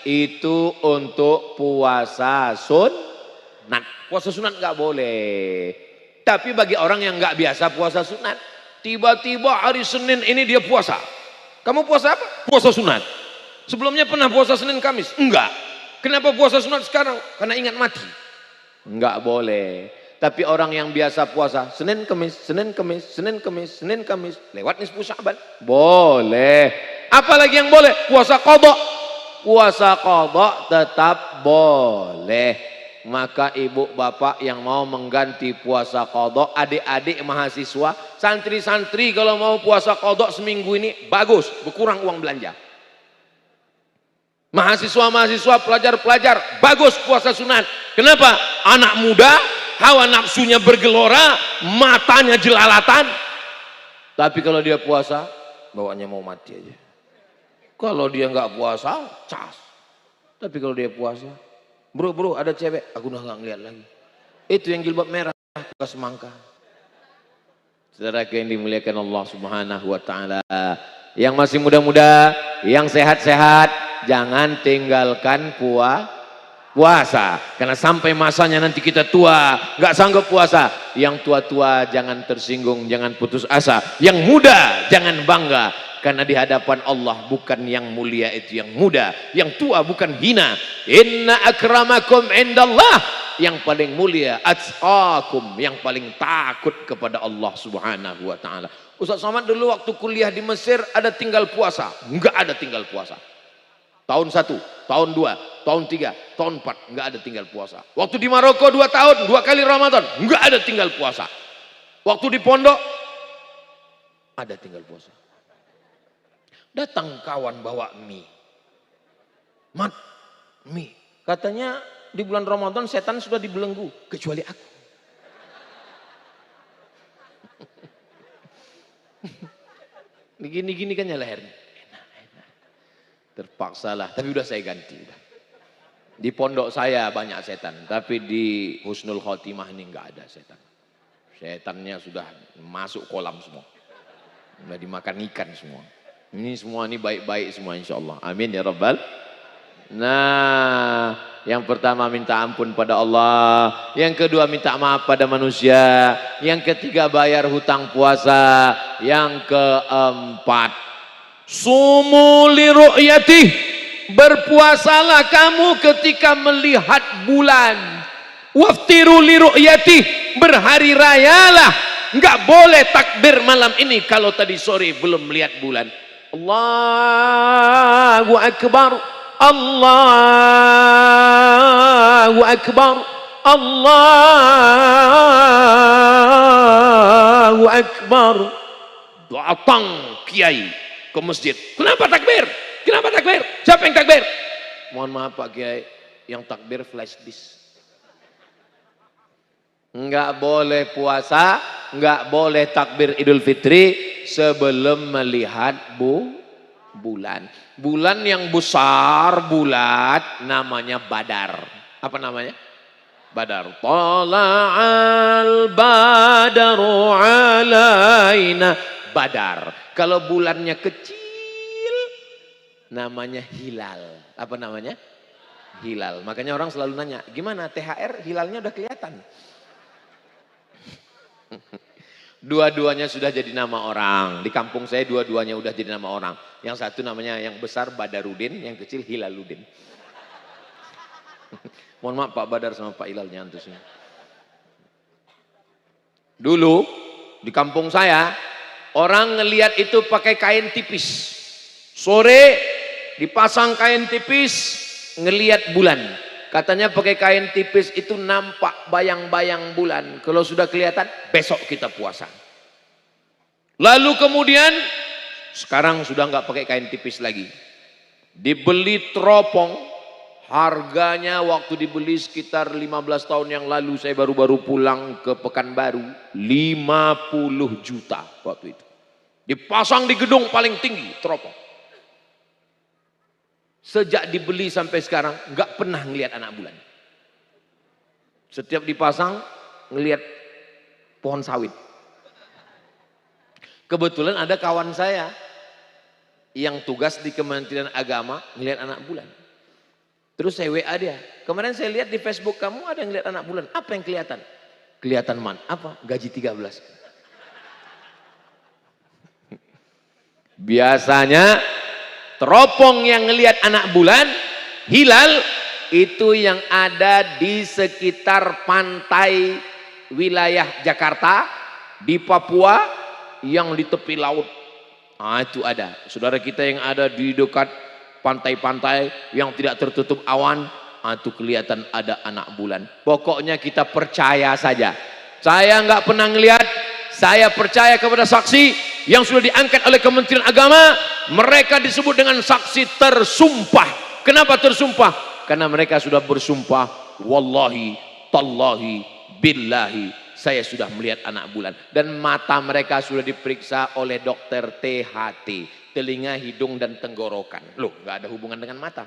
Itu untuk puasa sunat. Puasa sunat nggak boleh. Tapi bagi orang yang nggak biasa puasa sunat, tiba-tiba hari Senin ini dia puasa. Kamu puasa apa? Puasa sunat. Sebelumnya pernah puasa Senin Kamis? Enggak. Kenapa puasa sunat sekarang? Karena ingat mati. Enggak boleh. Tapi orang yang biasa puasa Senin Kamis, Senin Kamis, Senin Kamis, Senin Kamis, lewat nisfu Sya'ban, boleh. Apalagi yang boleh? Puasa qadha. Puasa qadha tetap boleh. Maka ibu bapak yang mau mengganti puasa qadha, adik-adik mahasiswa, santri-santri kalau mau puasa qadha seminggu ini bagus, berkurang uang belanja. Mahasiswa-mahasiswa, pelajar-pelajar, bagus puasa sunat. Kenapa? Anak muda, hawa nafsunya bergelora, matanya jelalatan. Tapi kalau dia puasa, bawaannya mau mati aja. Kalau dia nggak puasa, cas. Tapi kalau dia puasa, bro ada cewek, aku udah nggak ngeliat lagi. Itu yang jilbab merah, bukan semangka. Saudara yang dimuliakan Allah Subhanahu wa taala, yang masih muda-muda, yang sehat-sehat, jangan tinggalkan puasa. Karena sampai masanya nanti kita tua, nggak sanggup puasa. Yang tua-tua jangan tersinggung, jangan putus asa. Yang muda jangan bangga. Karena di hadapan Allah bukan yang mulia itu yang muda, yang tua bukan hina. Inna akramakum indallah, yang paling mulia atqakum, yang paling takut kepada Allah Subhanahu wa taala. Ustaz Somad dulu waktu kuliah di Mesir ada tinggal puasa? Enggak ada tinggal puasa. Tahun 1, tahun 2, tahun 3, tahun 4 enggak ada tinggal puasa. Waktu di Maroko 2 tahun, 2 kali Ramadan, enggak ada tinggal puasa. Waktu di pondok ada tinggal puasa. Datang kawan bawa mie. Mat, mie. Katanya di bulan Ramadan setan sudah dibelenggu, kecuali aku. Gini-gini kan ya lehernya. Enak. Terpaksalah, tapi udah saya ganti. Di pondok saya banyak setan, tapi di Husnul Khotimah ini enggak ada setan. Setannya sudah masuk kolam semua. Sudah dimakan ikan semua. Ini semua ini baik-baik semua insyaallah. Amin ya rabbal. Nah, yang pertama minta ampun pada Allah, yang kedua minta maaf pada manusia, yang ketiga bayar hutang puasa, yang keempat sumu li ru'yatih, berpuasalah kamu ketika melihat bulan. Waftiru li ru'yatih, berhari rayalah. Enggak boleh takbir malam ini kalau tadi sore belum melihat bulan. Allahu Akbar, Allahu Akbar, Allahu Akbar. Datang kiai ke masjid. Kenapa takbir? Kenapa takbir? Siapa yang takbir? mohon maaf Pak Kiai, yang takbir flash disk. Enggak boleh puasa, enggak boleh takbir Idul Fitri sebelum melihat bulan. Bulan yang besar, bulat, namanya Badar. Apa namanya? Badar. Tala'al badaru alaina. Badar. Kalau bulannya kecil, namanya hilal. Apa namanya? Hilal. Makanya orang selalu nanya, gimana THR hilalnya udah kelihatan? Dua-duanya sudah jadi nama orang. Di kampung saya dua-duanya udah jadi nama orang. Yang satu namanya yang besar Badarudin, yang kecil Hilaludin. Mohon maaf Pak Badar sama Pak Hilalnya antus. Dulu di kampung saya orang ngelihat itu pakai kain tipis. Sore dipasang kain tipis ngelihat bulan. Katanya pakai kain tipis itu nampak bayang-bayang bulan. Kalau sudah kelihatan, besok kita puasa. Lalu kemudian, sekarang sudah nggak pakai kain tipis lagi. Dibeli teropong, harganya waktu dibeli sekitar 15 tahun yang lalu, saya baru-baru pulang ke Pekanbaru, 50 juta waktu itu. Dipasang di gedung paling tinggi, teropong. Sejak dibeli sampai sekarang nggak pernah ngelihat anak bulan. Setiap dipasang ngelihat pohon sawit. Kebetulan ada kawan saya yang tugas di Kementerian Agama ngelihat anak bulan. Terus saya WA dia. Kemarin saya lihat di Facebook kamu ada yang ngelihat anak bulan. Apa yang kelihatan? Kelihatan man. Apa? Gaji 13. Biasanya teropong yang ngelihat anak bulan, hilal, itu yang ada di sekitar pantai wilayah Jakarta, di Papua, yang di tepi laut. Nah, itu ada. Saudara kita yang ada di dekat pantai-pantai yang tidak tertutup awan, itu kelihatan ada anak bulan. Pokoknya kita percaya saja. Saya nggak pernah ngelihat, saya percaya kepada saksi yang sudah diangkat oleh Kementerian Agama. Mereka disebut dengan saksi tersumpah. Kenapa tersumpah? Karena mereka sudah bersumpah, wallahi, tallahi, billahi, saya sudah melihat anak bulan. Dan mata mereka sudah diperiksa oleh dokter THT, telinga, hidung, dan tenggorokan. Loh, nggak ada hubungan dengan mata.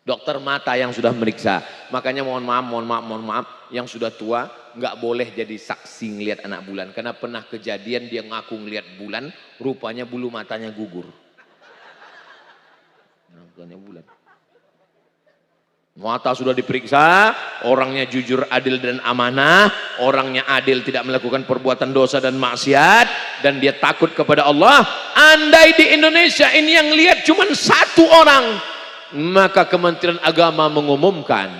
Dokter mata yang sudah meriksa. Makanya mohon maaf, yang sudah tua nggak boleh jadi saksi ngelihat anak bulan. Karena pernah kejadian dia ngaku ngelihat bulan, rupanya bulu matanya gugur. Bulan. Mata sudah diperiksa, orangnya jujur, adil, dan amanah. Orangnya adil, tidak melakukan perbuatan dosa dan maksiat, dan dia takut kepada Allah. Andai di Indonesia ini yang lihat cuma satu orang, maka Kementerian Agama mengumumkan,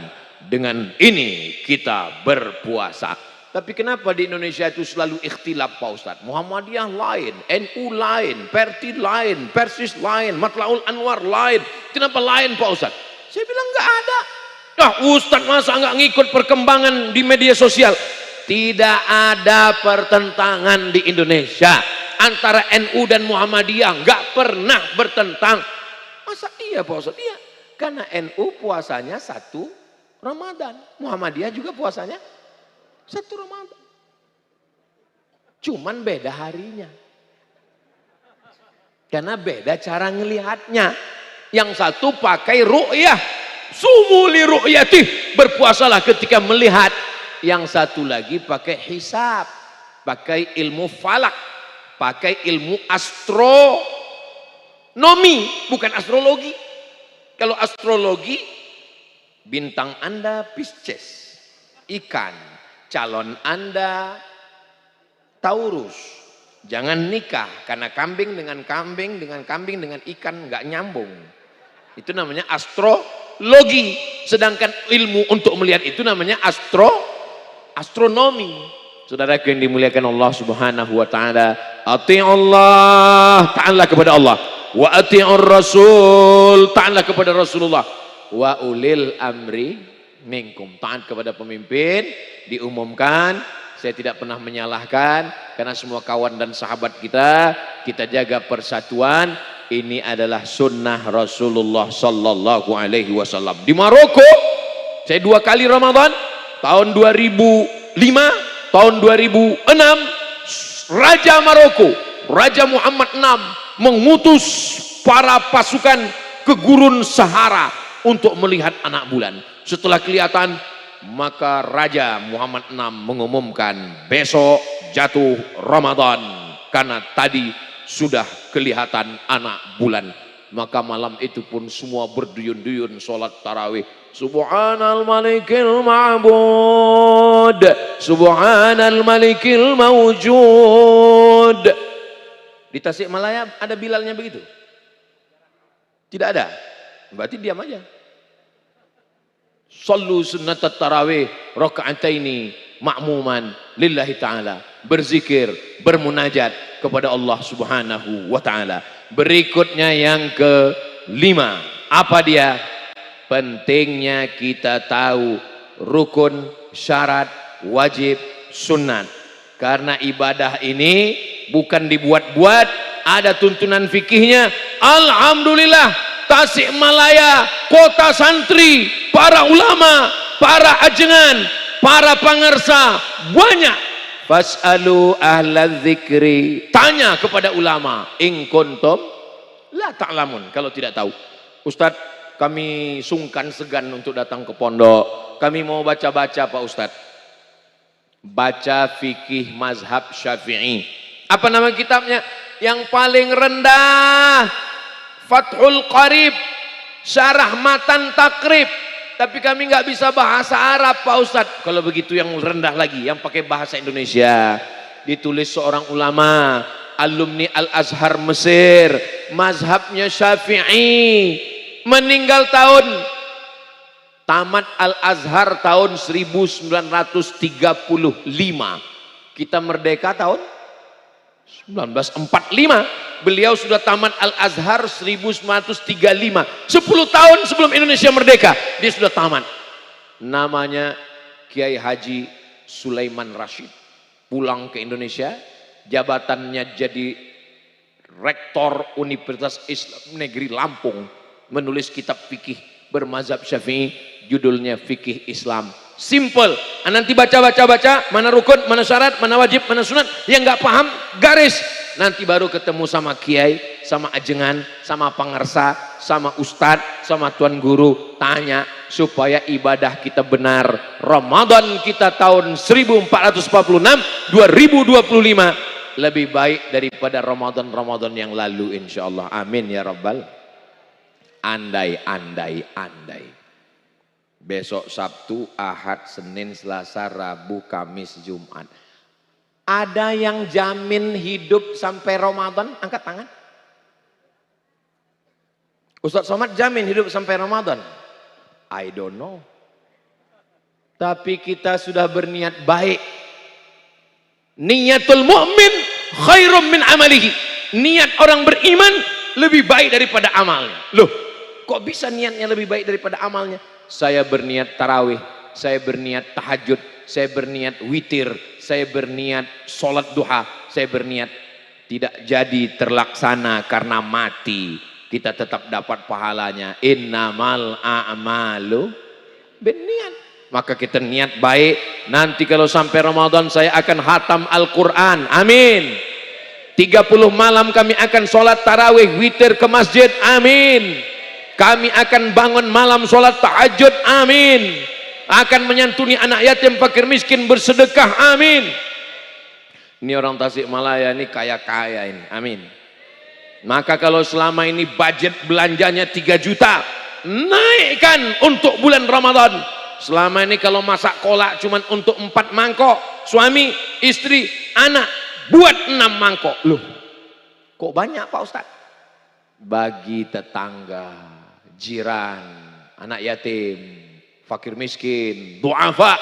dengan ini kita berpuasa. Tapi kenapa di Indonesia itu selalu ikhtilaf Pak Ustadz? Muhammadiyah lain, NU lain, Perti lain, Persis lain, Matlaul Anwar lain. Kenapa lain Pak Ustadz? Saya bilang nggak ada. Nah, Ustadz masa nggak ngikut perkembangan di media sosial? Tidak ada pertentangan di Indonesia antara NU dan Muhammadiyah, nggak pernah bertentang. Masa iya Pak Ustadz? Iya, karena NU puasanya 1 Ramadan, Muhammadiyah juga puasanya 1 Ramadan. Cuman beda harinya. Karena beda cara ngelihatnya. Yang satu pakai ru'yah, sumuli ru'yatih, berpuasalah ketika melihat. Yang satu lagi pakai hisab, pakai ilmu falak, pakai ilmu astronomi, bukan astrologi. Kalau astrologi, bintang Anda Pisces, ikan, calon Anda Taurus. Jangan nikah karena kambing dengan kambing dengan kambing dengan ikan nggak nyambung. Itu namanya astrologi. Sedangkan ilmu untuk melihat itu namanya astronomi. Saudara yang dimuliakan Allah Subhanahu wa taala, ati'ullah, taatlah kepada Allah, wa ati'ur rasul, taatlah kepada Rasulullah, wa ulil amri minkum, taat kepada pemimpin. Diumumkan, saya tidak pernah menyalahkan karena semua kawan dan sahabat kita jaga persatuan. ini adalah sunnah Rasulullah sallallahu alaihi wasallam. Di Maroko saya 2 kali Ramadan, tahun 2005, tahun 2006, Raja Maroko, Raja Muhammad VI mengutus para pasukan ke gurun Sahara untuk melihat anak bulan. Setelah kelihatan, maka Raja Muhammad VI mengumumkan besok jatuh Ramadan karena tadi sudah kelihatan anak bulan. Maka malam itu pun semua berduyun-duyun sholat tarawih. Subhanal malikil ma'bud, subhanal malikil mawjud. Di Tasikmalaya ada Bilalnya begitu? Tidak ada? Berarti diam aja. Sallu sunnatat tarawih raka'ataini ma'muman lillahi ta'ala. Berzikir, bermunajat kepada Allah subhanahu wa ta'ala. Berikutnya yang kelima. Apa dia? Pentingnya kita tahu rukun, syarat, wajib, sunat. Karena ibadah ini bukan dibuat-buat, ada tuntunan fikihnya. Alhamdulillah, Tasikmalaya, kota santri, para ulama, para ajengan, para pangarsa, banyak. Fas'alu ahla dzikri, tanya kepada ulama, in kuntum la ta'lamun, kalau tidak tahu. Ustaz, kami sungkan segan untuk datang ke pondok, kami mau baca-baca Pak Ustaz. Baca fikih mazhab Syafi'i. Apa nama kitabnya? Yang paling rendah, Fathul Qarib, Syarah Matan Takrib. Tapi kami nggak bisa bahasa Arab Pak Ustadz. Kalau begitu yang rendah lagi, yang pakai bahasa Indonesia. Ditulis seorang ulama, alumni Al-Azhar Mesir, mazhabnya Syafi'i. Meninggal tahun, tamat Al-Azhar tahun 1935. Kita merdeka tahun 1945. Beliau sudah tamat Al-Azhar 1935. 10 tahun sebelum Indonesia merdeka, dia sudah tamat. Namanya Kiai Haji Sulaiman Rashid. Pulang ke Indonesia, jabatannya jadi Rektor Universitas Islam Negeri Lampung. Menulis kitab fikih bermazhab Syafi'i, judulnya Fikih Islam. Simple. Nanti baca, mana rukun, mana syarat, mana wajib, mana sunat. Yang nggak paham, garis. Nanti baru ketemu sama kiai, sama ajengan, sama pangarsa, sama ustadz, sama tuan guru. Tanya supaya ibadah kita benar. Ramadan kita tahun 1446, 2025 lebih baik daripada Ramadan yang lalu, insya Allah. Amin ya Rabbal. Andai. Besok Sabtu, Ahad, Senin, Selasa, Rabu, Kamis, Jumat. Ada yang jamin hidup sampai Ramadan? Angkat tangan. Ustaz Somad jamin hidup sampai Ramadan? I don't know. Tapi kita sudah berniat baik. Niyatul mu'min khairum min amalihi. Niat orang beriman lebih baik daripada amalnya. Loh, kok bisa niatnya lebih baik daripada amalnya? Saya berniat tarawih, saya berniat tahajud, saya berniat witir, saya berniat sholat duha, saya berniat tidak jadi terlaksana karena mati. Kita tetap dapat pahalanya. Innamal a'malu binniat. Maka kita niat baik. Nanti kalau sampai Ramadan saya akan hatam Al-Quran. Amin. 30 malam kami akan sholat tarawih, witir ke masjid. Amin. Kami akan bangun malam sholat tahajud, amin. Akan menyantuni anak yatim, fakir miskin, bersedekah, amin. Ini orang Tasikmalaya ini kaya-kaya ini, amin. Maka kalau selama ini budget belanjanya 3 juta, naikkan untuk bulan Ramadan. Selama ini kalau masak kolak cuma untuk 4 mangkok, suami, istri, anak, buat 6 mangkok. Loh, kok banyak Pak Ustadz? Bagi tetangga, jiran, anak yatim, fakir miskin, du'afa.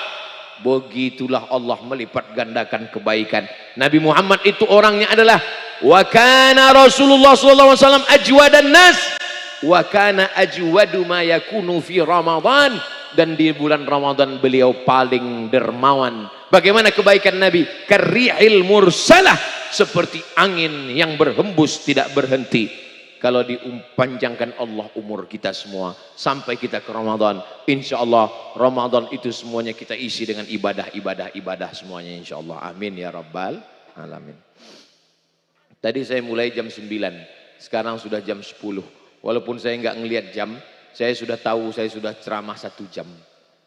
Begitulah Allah melipat gandakan kebaikan. Nabi Muhammad itu orangnya adalah wa kana Rasulullah sallallahu alaihi wasallam ajwadan nas wa kana ajwadu ma yakunu fi Ramadan. Dan di bulan Ramadan beliau paling dermawan. Bagaimana kebaikan Nabi? Karrihil mursalah, seperti angin yang berhembus tidak berhenti. kalau dipanjangkan Allah umur kita semua sampai kita ke Ramadan. Insya Allah Ramadan itu semuanya kita isi dengan ibadah semuanya insya Allah. Amin ya rabbal alamin. Tadi saya mulai jam 9, sekarang sudah jam 10. Walaupun saya nggak ngelihat jam, saya sudah tahu saya sudah ceramah 1 jam.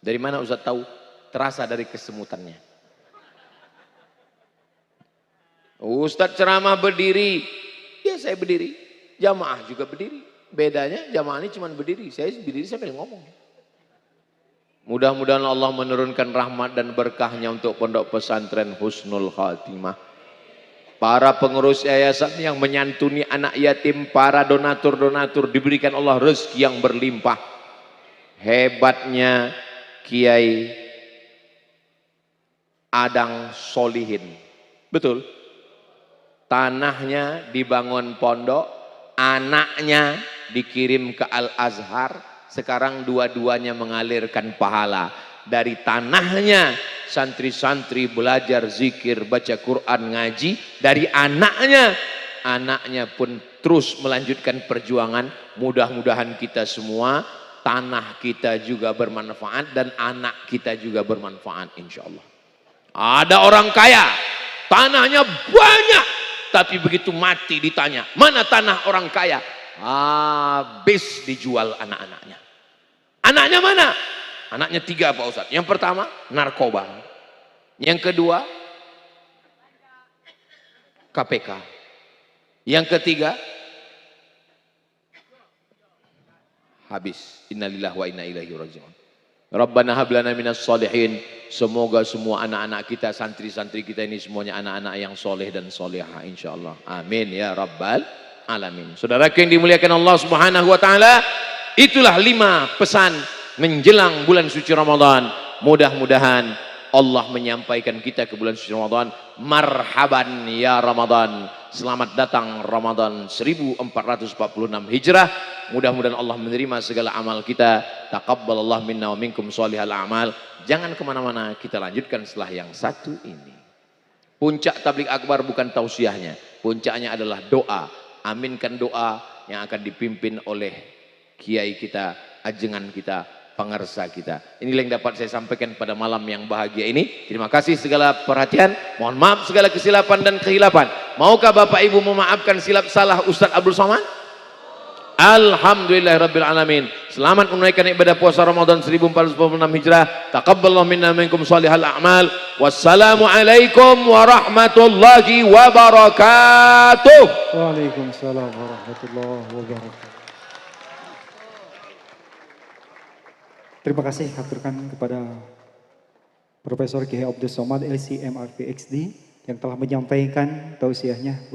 Dari mana Ustaz tahu? Terasa dari kesemutannya. Ustaz ceramah berdiri, ya saya berdiri. Jamaah juga berdiri. Bedanya jamaah ini cuma berdiri, saya berdiri sambil ngomong. Mudah-mudahan Allah menurunkan rahmat dan berkahnya untuk Pondok Pesantren Husnul Khatimah. Para pengurus yayasan yang menyantuni anak yatim, para donatur-donatur diberikan Allah rezeki yang berlimpah. Hebatnya Kiai Adang Solihin. Betul. Tanahnya dibangun pondok, anaknya dikirim ke Al-Azhar, sekarang dua-duanya mengalirkan pahala. Dari tanahnya santri-santri belajar zikir, baca Quran, ngaji. Dari anaknya pun terus melanjutkan perjuangan. Mudah-mudahan kita semua, tanah kita juga bermanfaat dan anak kita juga bermanfaat insya Allah. Ada orang kaya, tanahnya banyak, tapi begitu mati ditanya, mana tanah orang kaya? Habis dijual anak-anaknya. Anaknya mana? Anaknya 3 Pak Ustadz. Yang pertama narkoba. Yang kedua KPK. Yang ketiga habis. Innalillahi wa inna ilaihi raji'un. Rabbana hablana minas solihin. Semoga semua anak-anak kita, santri-santri kita ini semuanya anak-anak yang soleh dan soleha insyaallah. Amin ya rabbal alamin. Saudara yang dimuliakan Allah Subhanahu wa taala, itulah 5 pesan menjelang bulan suci Ramadan. Mudah-mudahan Allah menyampaikan kita ke bulan suci Ramadan. Marhaban ya Ramadan. Selamat datang Ramadan 1446 Hijrah. Mudah-mudahan Allah menerima segala amal kita. Taqabbalallah minna wa minkum sholihal a'mal. Jangan kemana-mana, kita lanjutkan setelah yang satu ini. Puncak tabligh akbar bukan tausiahnya. Puncaknya adalah doa. Aminkan doa yang akan dipimpin oleh kiai kita, ajengan kita, pengersa kita. Inilah yang dapat saya sampaikan pada malam yang bahagia ini. Terima kasih segala perhatian. Mohon maaf segala kesilapan dan kehilapan. Maukah Bapak Ibu memaafkan silap salah Ustaz Abdul Somad? Alhamdulillahirabbil alamin. Selamat menunaikan ibadah puasa Ramadan 1446 Hijrah. Taqabbalallahu minna minkum shalihal a'mal. Wassalamu alaikum warahmatullahi wabarakatuh. Waalaikumsalam warahmatullahi wabarakatuh. Terima kasih haturkan kepada Profesor Kiai Abdul Somad LC MRPXD yang telah menyampaikan tausiahnya.